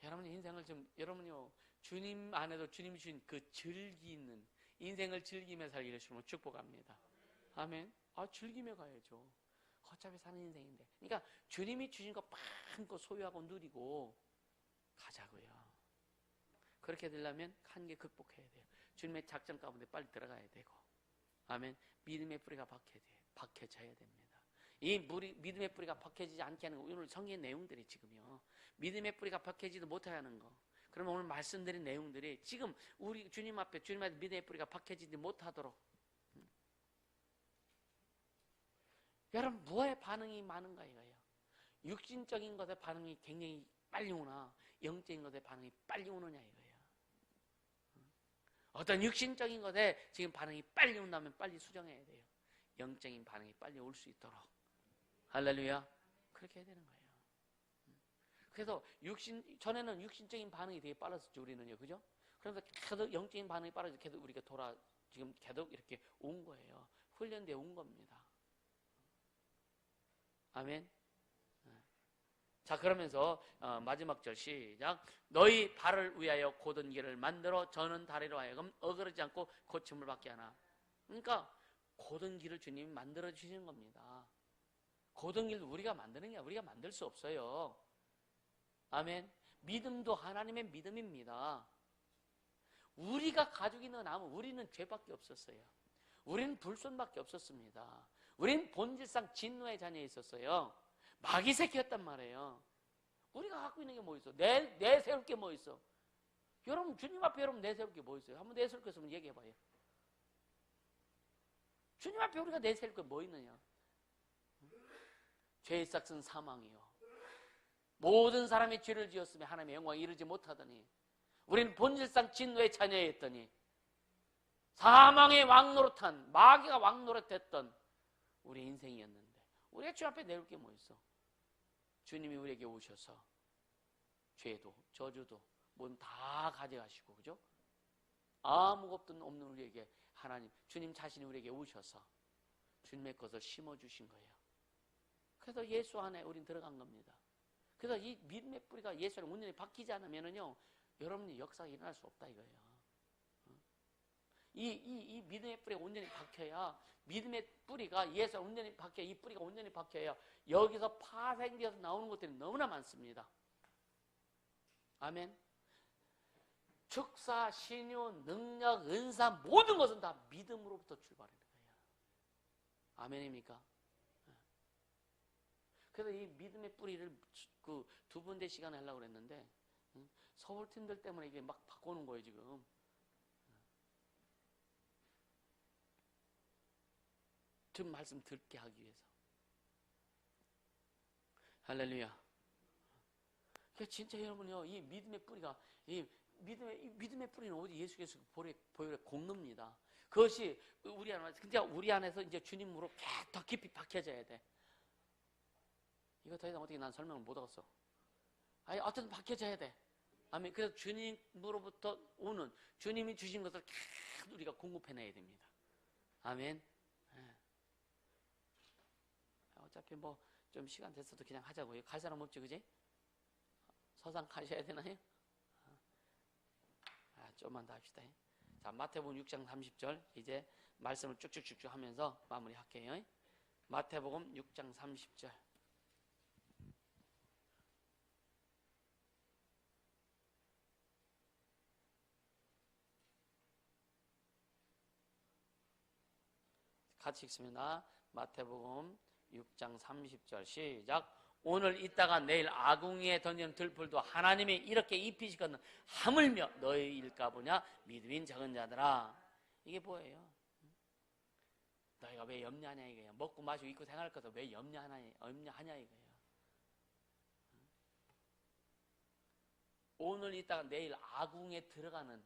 여러분이 인생을 좀 여러분이요 주님 안에도 주님이 주신 그 즐기는 인생을 즐기며 살기를 주님으로 축복합니다. 아멘. 즐기며 가야죠. 어차피 사는 인생인데. 그러니까 주님이 주신 거 마음껏 소유하고 누리고 가자고요. 그렇게 되려면 한계 극복해야 돼요. 주님의 작전 가운데 빨리 들어가야 되고. 아멘. 믿음의 뿌리가 박혀져야 됩니다. 이 믿음의 뿌리가 박혀지지 않게 하는 거, 오늘 성경의 내용들이 지금요. 믿음의 뿌리가 박혀지도 못하게 하는 거. 그러면 오늘 말씀드린 내용들이 지금 우리 주님 앞에 믿음의 뿌리가 박혀지지 못하도록. 여러분, 뭐에 반응이 많은가 이거예요. 육신적인 것에 반응이 굉장히 빨리 오나 영적인 것에 반응이 빨리 오느냐 이거예요. 어떤 육신적인 것에 지금 반응이 빨리 온다면 빨리 수정해야 돼요. 영적인 반응이 빨리 올 수 있도록. 할렐루야. 그렇게 해야 되는 거예요. 그래서 전에는 육신적인 반응이 되게 빨랐었죠, 우리는요. 그죠? 그래서 계속 영적인 반응이 빨라져 계속 우리가 지금 계속 이렇게 온 거예요. 훈련되어 온 겁니다. 아멘. 자, 그러면서 마지막 절 시작. 너희 발을 위하여 곧은 길을 만들어 저는 다리로 하여금 어그러지 않고 고침을 받게 하나. 그러니까 곧은 길을 주님이 만들어 주시는 겁니다. 곧은 길도 우리가 만드는 게 우리가 만들 수 없어요. 아멘. 믿음도 하나님의 믿음입니다. 우리가 가지고 있는 나무, 우리는 죄밖에 없었어요. 우리는 불순밖에 없었습니다. 우리는 본질상 진노의 자녀에 있었어요. 마귀 새끼였단 말이에요. 우리가 갖고 있는 게 뭐 있어? 내세울 게 뭐 있어? 여러분, 주님 앞에 여러분 내세울 게 뭐 있어요? 한번 내세울 거 있으면 얘기해봐요. 주님 앞에 우리가 내세울 게 뭐 있느냐? 죄의 삭은 사망이요. 모든 사람이 죄를 지었으며 하나님의 영광에 이르지 못하더니 우리는 본질상 진노의 자녀였더니 사망의 왕노릇한 마귀가 왕노릇했던 우리 인생이었는데 우리가 주 앞에 내올 게 뭐 있어? 주님이 우리에게 오셔서 죄도 저주도 뭔 다 가져가시고, 그죠? 아무것도 없는 우리에게 하나님, 주님 자신이 우리에게 오셔서 주님의 것을 심어주신 거예요. 그래서 예수 안에 우린 들어간 겁니다. 그래서 이 믿음의 뿌리가 예수 안에 온전히 박히지 않으면요, 여러분이 역사가 일어날 수 없다 이거예요. 이 믿음의 뿌리가 온전히 박혀야, 믿음의 뿌리가 예수 안에 온전히 박혀, 이 뿌리가 온전히 박혀야 여기서 파생되어서 나오는 것들이 너무나 많습니다. 아멘. 축사, 신유, 능력, 은사 모든 것은 다 믿음으로부터 출발하는 거예요. 아멘입니까? 그래서 이 믿음의 뿌리를 그 2번째 시간에 하려고 그랬는데 서울 팀들 때문에 이게 막 바꾸는 거예요 지금. 좀 말씀 듣게 하기 위해서. 할렐루야. 그러니까 진짜 여러분요, 이 믿음의 뿌리가, 이 믿음의 뿌리는 오직 예수께서 보혈에 공릅니다. 그것이 우리 안에서 이제 주님으로 더 깊이 박혀져야 돼. 이거 더 이상 어떻게 난 설명을 못 하겠어. 어쨌든 박혀져야 돼. 아멘. 그래서 주님으로부터 오는, 주님이 주신 것을 계속 우리가 공급해내야 됩니다. 아멘. 어차피 뭐 좀 시간 됐어도 그냥 하자고요. 갈 사람 없지, 그지? 서상 가셔야 되나요? 좀만 더 합시다. 자, 마태복음 6장 30절 이제 말씀을 쭉쭉쭉쭉 하면서 마무리할게요. 마태복음 6장 30절. 같이 읽습니다. 마태복음 6장 30절 시작. 오늘 있다가 내일 아궁이에 던지는 들풀도 하나님이 이렇게 입히시거든 하물며 너희일까 보냐 믿음인 적은 자들아. 이게 뭐예요? 너희가 왜 염려하냐 이거예요. 먹고 마시고 입고 생활할 것을 왜 염려하냐 이거예요. 오늘 있다가 내일 아궁에 들어가는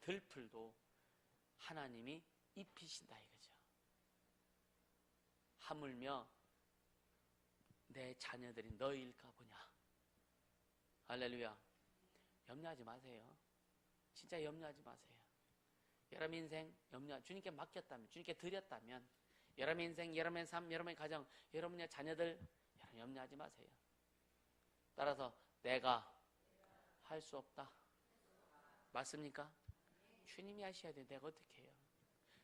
들풀도 하나님이 입히신다 이거죠. 하물며 내 자녀들이 너희일까 보냐. 할렐루야. 염려하지 마세요. 진짜 염려하지 마세요. 여러분 인생 주님께 맡겼다면, 주님께 드렸다면, 여러분 인생, 여러분의 삶, 여러분의 가정, 여러분의 자녀들 염려하지 마세요. 따라서 내가 할 수 없다. 맞습니까? 주님이 하셔야 돼요. 내가 어떻게 해요?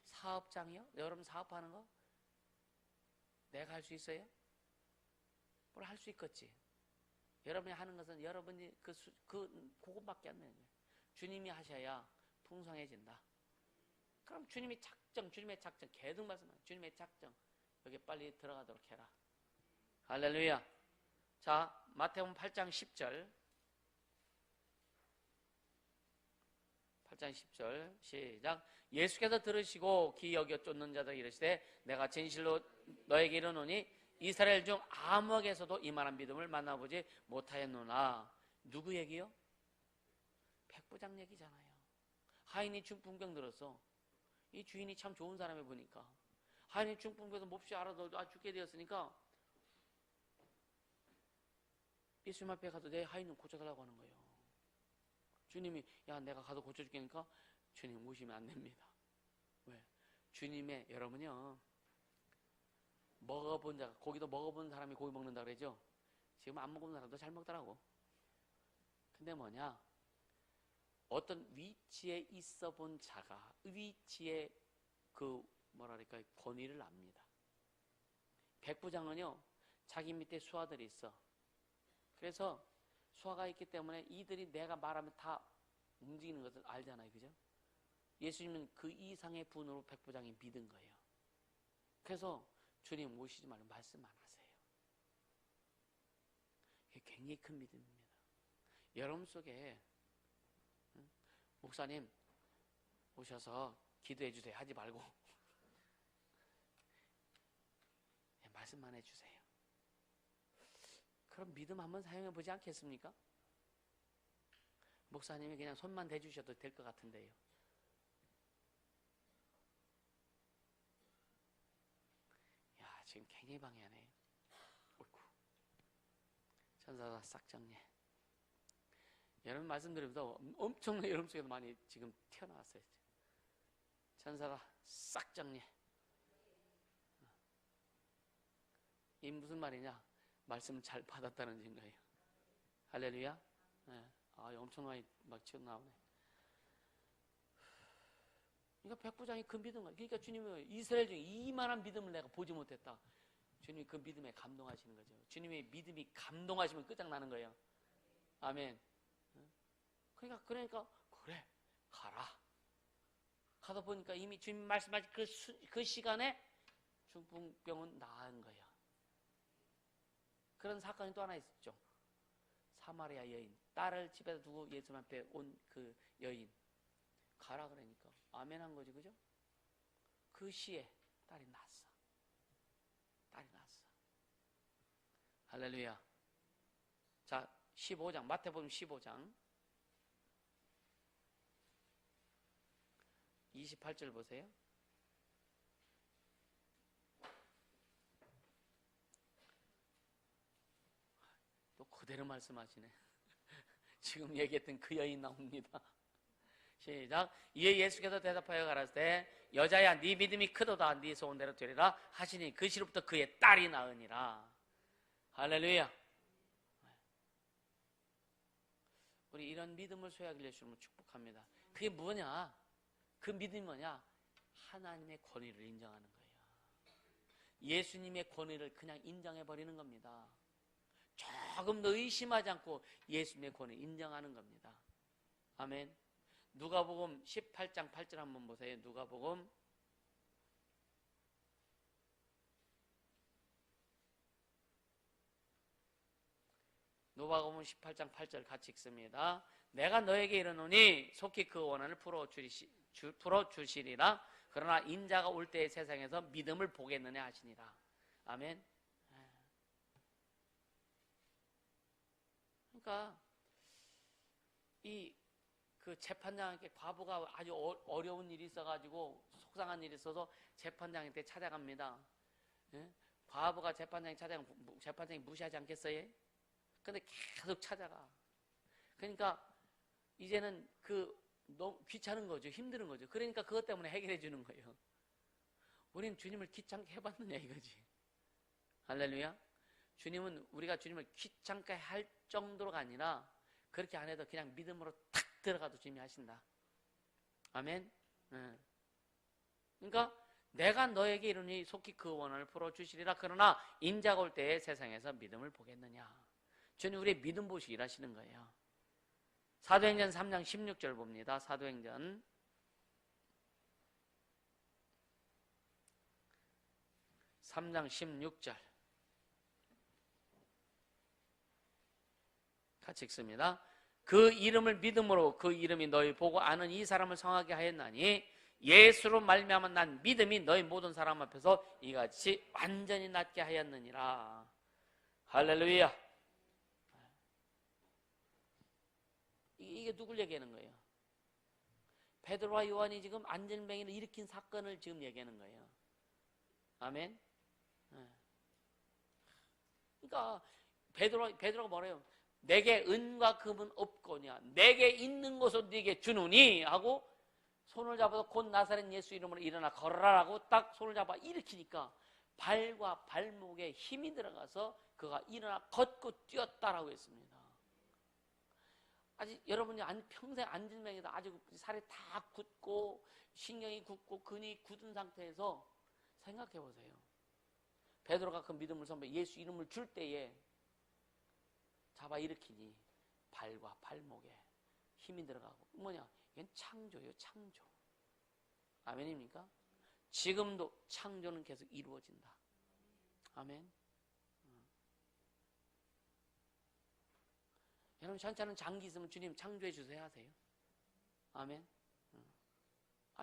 사업장이요? 여러분 사업하는 거? 내가 할 수 있어요? 뭘 할 수 있겠지. 여러분이 하는 것은 여러분이 그것밖에 안 돼요. 주님이 하셔야 풍성해진다. 그럼 주님의 작정 계속 말씀하세요. 주님의 작정 여기 빨리 들어가도록 해라. 할렐루야. 자, 마태복음 8장 10절 8장 10절 시작. 예수께서 들으시고 귀 여겨 쫓는 자들 이르시되 내가 진실로 너에게 이르노니 이스라엘 중 아무에게서도 이만한 믿음을 만나보지 못하였노라. 누구 얘기요? 백부장 얘기잖아요. 하인이 중풍병 들었어. 이 주인이 참 좋은 사람이 보니까 하인이 중풍병에서 몹시 알아도 죽게 되었으니까 예수님 앞에 가서 내 하인 좀 고쳐달라고 하는 거예요. 주님이 야 내가 가서 고쳐줄게니까 주님 오시면 안 됩니다. 왜? 주님의 여러분요 먹어본 자 고기도 먹어본 사람이 고기 먹는다 그러죠. 지금 안 먹어본 사람도 잘 먹더라고. 근데 뭐냐 어떤 위치에 있어 본 자가 위치에 그 뭐랄까 권위를 압니다. 백부장은요 자기 밑에 수하들이 있어. 그래서 수하가 있기 때문에 이들이 내가 말하면 다 움직이는 것을 알잖아요. 그죠? 예수님은 그 이상의 분으로 백부장이 믿은 거예요. 그래서 주님 오시지 말고 말씀 안 하세요. 이게 굉장히 큰 믿음입니다. 여러분 속에 목사님 오셔서 기도해 주세요 하지 말고 말씀만 해주세요. 그럼 믿음 한번 사용해 보지 않겠습니까? 목사님이 그냥 손만 대주셔도 될 것 같은데요. 야 지금 굉장히 방해하네. 어이구. 천사가 싹 정리해. 여러분 말씀드리면서 엄청난 여러분 속에도 많이 지금 튀어나왔어요. 천사가 싹 정리해. 이 무슨 말이냐? 말씀을 잘 받았다는 증거예요. 할렐루야. 네. 엄청 많이 막 튀어나오네. 그러니까 백부장이 그 믿음, 그러니까 주님은 이스라엘 중에 이만한 믿음을 내가 보지 못했다. 주님이 그 믿음에 감동하시는 거죠. 주님의 믿음이 감동하시면 끝장나는 거예요. 아멘. 그러니까 그래 가라. 가다 보니까 이미 주님 말씀하신 그 시간에 중풍병은 나은 거예요. 그런 사건이 또 하나 있었죠. 사마리아 여인, 딸을 집에다 두고 예수님 앞에 온 그 여인 가라 그러니까 아멘 한 거지. 그죠? 그 시에 딸이 났어. 할렐루야. 자 15장 마태복음 15장 28절 보세요. 또 그대로 말씀하시네. 지금 얘기했던 그 여인 나옵니다. 시작. 이에 예수께서 대답하여 가라사대 여자야 네 믿음이 크도다 네 소원대로 되리라 하시니 그 시로부터 그의 딸이 나으니라. 할렐루야. 우리 이런 믿음을 소유하길 주님을 축복합니다. 그게 뭐냐? 그 믿음이 뭐냐? 하나님의 권위를 인정하는 거예요. 예수님의 권위를 그냥 인정해버리는 겁니다. 조금 더 의심하지 않고 예수님의 권위 인정하는 겁니다. 아멘. 누가복음 18장 8절 한번 보세요. 누가복음 18장 8절 같이 읽습니다. 내가 너에게 이르노니 속히 그 원한을 풀어주시리라. 그러나 인자가 올 때의 세상에서 믿음을 보겠느냐 하시니라. 아멘. 그러니까 그 재판장에게 과부가 아주 어려운 일이 있어가지고 속상한 일이 있어서 재판장한테 찾아갑니다. 예? 과부가 재판장이 무시하지 않겠어요? 근데 계속 찾아가. 그러니까 이제는 너무 귀찮은 거죠. 힘든 거죠. 그러니까 그것 때문에 해결해 주는 거예요. 우리는 주님을 귀찮게 해봤느냐 이거지. 할렐루야. 주님은 우리가 주님을 귀찮게 할 정도가 아니라 그렇게 안 해도 그냥 믿음으로 탁 들어가도 주님이 하신다. 아멘. 그러니까 내가 너에게 이르니 속히 그 원한을 풀어주시리라. 그러나 인자가 올 때에 세상에서 믿음을 보겠느냐. 주님 우리의 믿음 보시고 일하시는 거예요. 사도행전 3장 16절 봅니다. 사도행전 3장 16절 같이 읽습니다. 그 이름을 믿음으로 그 이름이 너희 보고 아는 이 사람을 성하게 하였나니 예수로 말미암아 난 믿음이 너희 모든 사람 앞에서 이같이 완전히 낫게 하였느니라. 할렐루야. 이게 누굴 얘기하는 거예요? 베드로와 요한이 지금 안전뱅이를 일으킨 사건을 지금 얘기하는 거예요. 아멘. 그러니까 베드로가 뭐래요? 내게 은과 금은 없거냐, 내게 있는 것을 네게 주노니 하고 손을 잡아서 곧 나사렛 예수 이름으로 일어나 걸어라라고 딱 손을 잡아 일으키니까 발과 발목에 힘이 들어가서 그가 일어나 걷고 뛰었다라고 했습니다. 아직 여러분이 평생 안진뱅이다. 아직 살이 다 굳고 신경이 굳고 근이 굳은 상태에서 생각해 보세요. 베드로가 그 믿음을 선포해 예수 이름을 줄 때에 잡아 일으키니 발과 발목에 힘이 들어가고 뭐냐? 이건 창조예요. 창조. 아멘입니까? 지금도 창조는 계속 이루어진다. 아멘. 여러분 천천히 장기 있으면 주님 창조해 주세요 하세요. 아멘.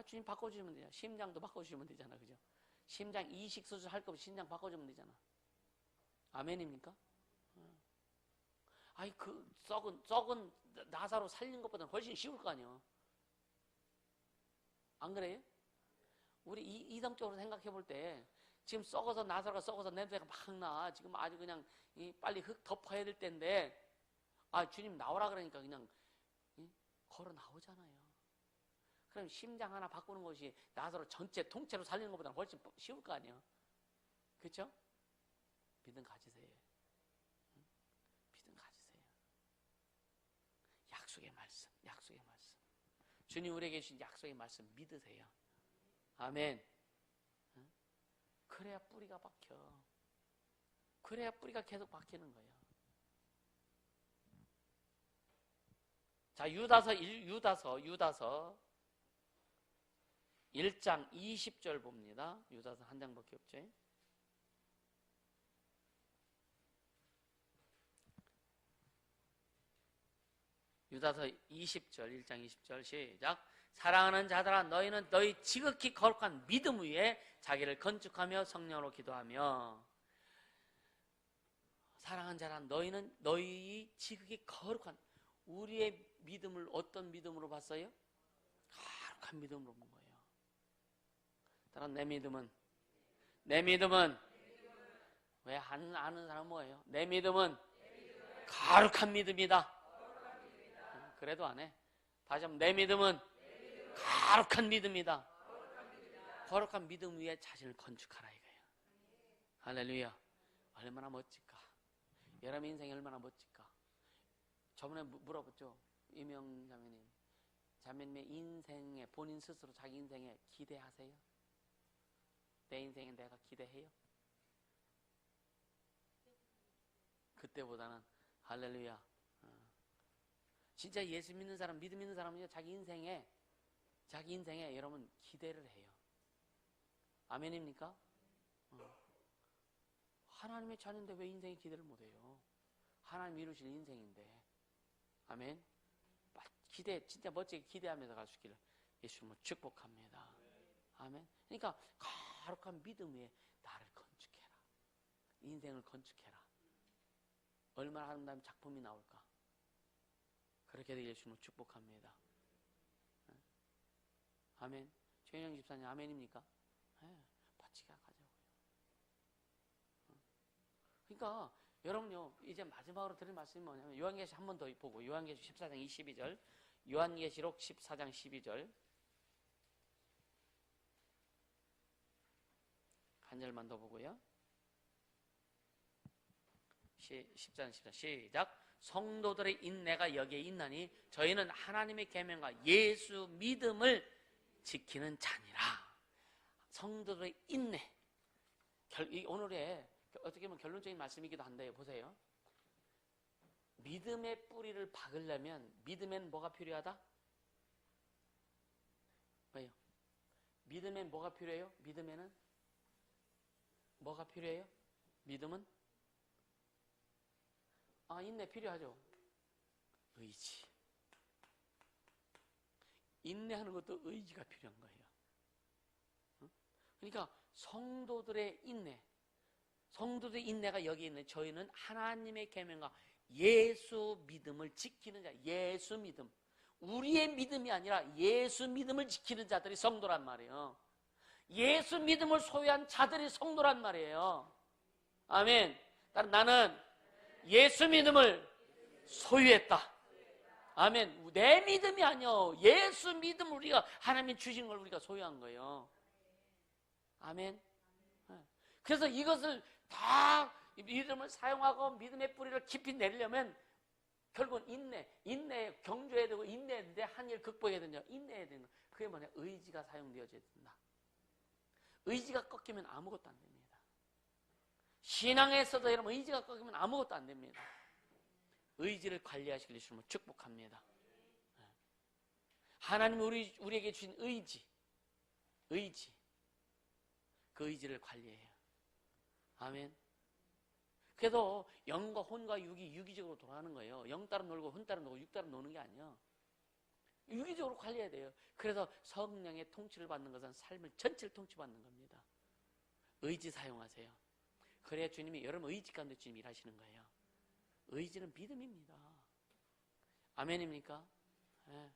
주님 바꿔주시면 되잖아. 심장도 바꿔주시면 되잖아. 그죠? 심장 이식 수술 할 거면 심장 바꿔주면 되잖아. 아멘입니까? 그 썩은 나사로 살린 것보다는 훨씬 쉬울 거 아니야. 안 그래요? 우리 이성적으로 생각해 볼 때 지금 나사로가 썩어서 냄새가 막 나. 지금 아주 그냥 빨리 흙 덮어야 될 때인데 주님 나오라 그러니까 그냥 걸어 나오잖아요. 그럼 심장 하나 바꾸는 것이 나사로 전체 통째로 살리는 것보다는 훨씬 쉬울 거 아니에요. 그렇죠? 믿음 가지세요. 믿음 가지세요. 약속의 말씀. 주님 우리에게 주신 약속의 말씀 믿으세요. 아멘. 그래야 뿌리가 박혀. 그래야 뿌리가 계속 박히는 거예요. 자, 유다서 1장 20절 봅니다. 유다서 한 장밖에 없죠. 유다서 20절 1장 20절 시작. 사랑하는 자들아 너희는 너희 지극히 거룩한 믿음 위에 자기를 건축하며 성령으로 기도하며. 사랑하는 자라 너희는 너희 지극히 거룩한 우리의 믿음을 어떤 믿음으로 봤어요? 거룩한 믿음으로 본 거예요. 따라 내 믿음은 왜 아는 사람 뭐예요? 내 믿음은 거룩한 믿음이다. 그래도 안 해. 다시 한번 내 믿음은 거룩한 믿음이다. 거룩한 믿음 위에 자신을 건축하라 이거예요. 할렐루야. 얼마나 멋질까. 여러분 인생이 얼마나 멋질까. 저번에 물어봤죠. 이명 자매님. 자매님의 인생에 본인 스스로 자기 인생에 기대하세요? 내 인생에 내가 기대해요? 그때보다는 할렐루야. 진짜 예수 믿는 사람, 믿음 있는 사람은요, 자기 인생에 여러분 기대를 해요. 아멘입니까? 하나님의 자녀인데 왜 인생에 기대를 못해요? 하나님 이루실 인생인데. 아멘. 진짜 멋지게 기대하면서 갈 수 있기를 예수님을 축복합니다. 아멘. 그러니까 거룩한 믿음 위에 나를 건축해라. 인생을 건축해라. 얼마나 아름다운 작품이 나올까. 그렇게 되길 예수님을 축복합니다. 아멘. 최인영 집사님 아멘입니까? 네, 멋지게 가자고요. 그러니까 여러분요, 이제 마지막으로 드릴 말씀이 뭐냐면 요한계시록 한 번 더 보고 요한계시록 14장 22절 요한계시록 14장 12절 한 절만 더 보고요. 14장 14절 시작. 성도들의 인내가 여기에 있나니 저희는 하나님의 계명과 예수 믿음을 지키는 자니라. 성도들의 인내. 오늘의 어떻게 보면 결론적인 말씀이기도 한데요. 보세요. 믿음의 뿌리를 박으려면 믿음엔 뭐가 필요하다? 왜요? 믿음엔 뭐가 필요해요? 믿음에는 뭐가 필요해요? 믿음은? 인내 필요하죠. 의지. 인내하는 것도 의지가 필요한 거예요. 그러니까 성도들의 인내가 여기 있는 저희는 하나님의 계명과 예수 믿음을 지키는 자. 예수 믿음. 우리의 믿음이 아니라 예수 믿음을 지키는 자들이 성도란 말이에요. 예수 믿음을 소유한 자들이 성도란 말이에요. 아멘. 나는 예수 믿음을 소유했다. 아멘. 내 믿음이 아니요. 예수 믿음 우리가 하나님이 주신 걸 우리가 소유한 거예요. 아멘. 그래서 이것을 다 믿음을 사용하고 믿음의 뿌리를 깊이 내리려면 결국은 인내 경주해야 되고 인내인데 한 일 극복해야 되냐? 인내해야 되는. 그게 뭐냐? 의지가 사용되어져야 된다. 의지가 꺾이면 아무것도 안 됩니다. 신앙에서도 여러분 의지가 꺾이면 아무것도 안 됩니다. 의지를 관리하시길 주시면 축복합니다. 하나님이 우리에게 주신 의지, 그 의지를 관리해요. 아멘. 그래도 영과 혼과 육이 유기적으로 돌아가는 거예요. 영 따라 놀고 혼 따라 놀고 육 따라 노는 게 아니에요. 유기적으로 관리해야 돼요. 그래서 성령의 통치를 받는 것은 삶을 전체를 통치받는 겁니다. 의지 사용하세요. 그래야 주님이 여러분 의지 가운데 주님이 일하시는 거예요. 의지는 믿음입니다. 아멘입니까? 네.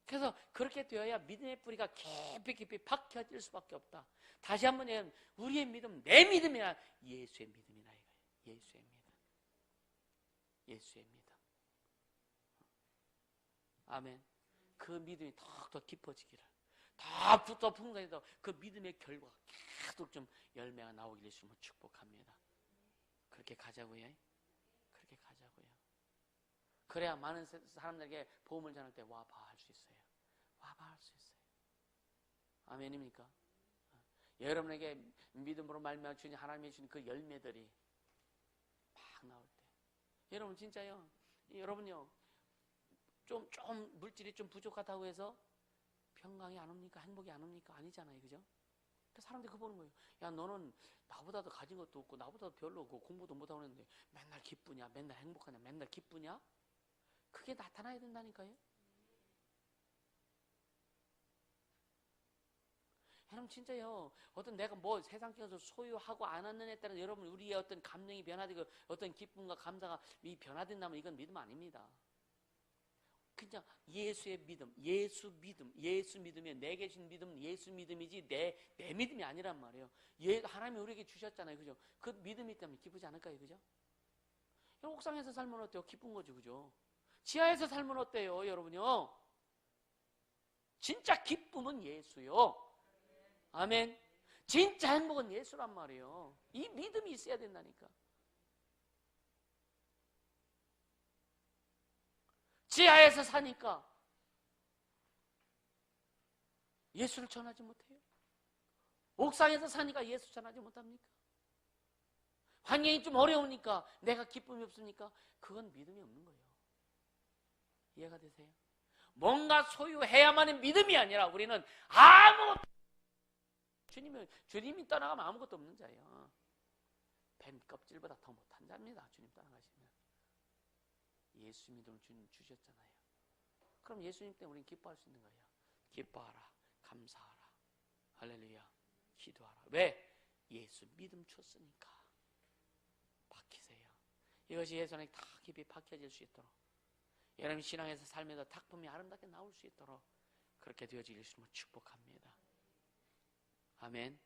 그래서 그렇게 되어야 믿음의 뿌리가 깊이 박혀질 수밖에 없다. 다시 한번 얘기하면 우리의 믿음, 내 믿음이 아니라 예수의 믿음이다 이거예요. 예수의 믿음. 예수의 믿음. 아멘. 그 믿음이 더 깊어지기를, 더 풍성해서 그 믿음의 결과가 계속 좀 열매가 나오기를 주시면 축복합니다. 그렇게 가자고요. 그렇게 가자고요. 그래야 많은 사람들에게 복음을 전할 때 와봐 할 수 있어요. 와봐 할 수 있어요. 아멘입니까? 여러분에게 믿음으로 말미암아 주님 하나님이 주신 그 열매들이 막 나올 때, 여러분 진짜요. 여러분요. 좀 물질이 좀 부족하다고 해서 평강이 안 옵니까? 행복이 안 옵니까? 아니잖아요. 그죠? 사람들이 그거 보는 거예요. 야, 너는 나보다도 가진 것도 없고 나보다도 별로고 공부도 못하고 했는데 맨날 기쁘냐? 맨날 행복하냐? 맨날 기쁘냐? 그게 나타나야 된다니까요. 여러분 진짜요. 어떤 내가 뭐 세상에서 소유하고 안 하는 에 따라 여러분 우리의 어떤 감정이 변화되고 어떤 기쁨과 감사가 변화된다면 이건 믿음 아닙니다. 그냥 예수의 믿음, 예수 믿음이 내게 준 믿음은 예수 믿음이지 내 믿음이 아니란 말이에요. 하나님이 우리에게 주셨잖아요. 그죠? 그 믿음이 때문에 기쁘지 않을까요? 그죠? 옥상에서 살면 어때요? 기쁜 거죠. 그죠? 지하에서 살면 어때요? 여러분요? 진짜 기쁨은 예수요. 아멘. 진짜 행복은 예수란 말이에요. 이 믿음이 있어야 된다니까. 지하에서 사니까 예수를 전하지 못해요? 옥상에서 사니까 예수 전하지 못합니까? 환경이 좀 어려우니까 내가 기쁨이 없으니까 그건 믿음이 없는 거예요. 이해가 되세요? 뭔가 소유해야만의 믿음이 아니라 우리는 아무것도 주님이 떠나가면 아무것도 없는 자예요. 뱀 껍질보다 더 못한 자입니다. 주님 떠나가시면. 예수 믿음을 주님 주셨잖아요. 그럼 예수님 때문에 우리는 기뻐할 수 있는 거예요. 기뻐하라, 감사하라, 할렐루야, 기도하라. 왜? 예수 믿음 줬으니까. 박히세요. 이것이 예수 안에 다 깊이 박혀질 수 있도록, 여러분 신앙에서 삶에서 작품이 아름답게 나올 수 있도록 그렇게 되어지길 주시면 축복합니다. 아멘.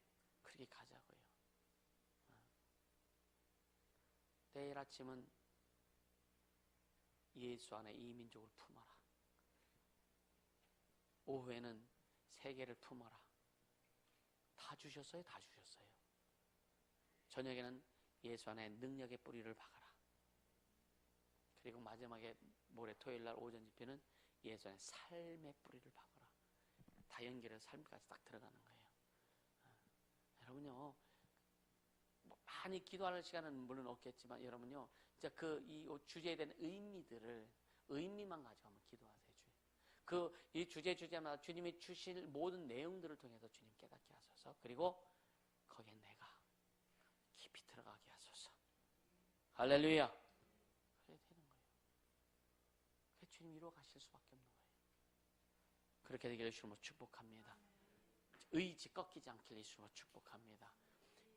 그렇게 가자고요. 내일 아침은 예수 안에 이 민족을 품어라. 오후에는 세계를 품어라. 다 주셨어요? 다 주셨어요. 저녁에는 예수 안에 능력의 뿌리를 박아라. 그리고 마지막에 모레 토요일날 오전 집회는 예수 안에 삶의 뿌리를 박아라. 다 연결해서 삶까지 딱 들어가는 거예요. 여러분요, 뭐 많이 기도하는 시간은 물론 없겠지만 여러분요, 진짜 이 주제에 대한 의미만 가지고 한번 기도하세요. 이 주제마다 주님이 주실 모든 내용들을 통해서 주님 깨닫게 하소서. 그리고 거기에 내가 깊이 들어가게 하소서. 할렐루야. 그래야 되는 거예요. 그래 주님 이루어 가실 수밖에 없는 거예요. 그렇게 되기를 주님으로 축복합니다. 의지 꺾이지 않길 주님으로 축복합니다.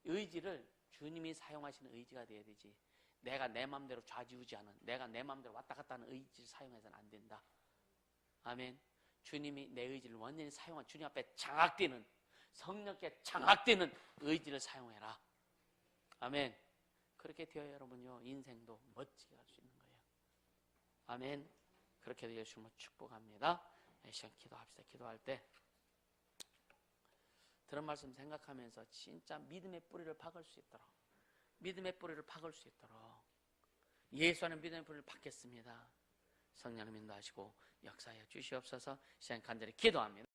의지를 주님이 사용하시는 의지가 되어야 되지, 내가 내 마음대로 좌지우지하는, 내가 내 마음대로 왔다 갔다 하는 의지를 사용해서는 안 된다. 아멘. 주님이 내 의지를 완전히 사용한, 주님 앞에 장악되는, 성령께 장악되는 의지를 사용해라. 아멘. 그렇게 되어 여러분요, 인생도 멋지게 갈 수 있는 거예요. 아멘. 그렇게 되어 주님을 축복합니다. 이 시간 기도합시다. 기도할 때 들은 말씀 생각하면서 진짜 믿음의 뿌리를 박을 수 있도록, 믿음의 뿌리를 박을 수 있도록 예수 안에 믿음의 뿌리를 박겠습니다. 성령님 인도하시고 역사하여 주시옵소서. 시간 간절히 기도합니다.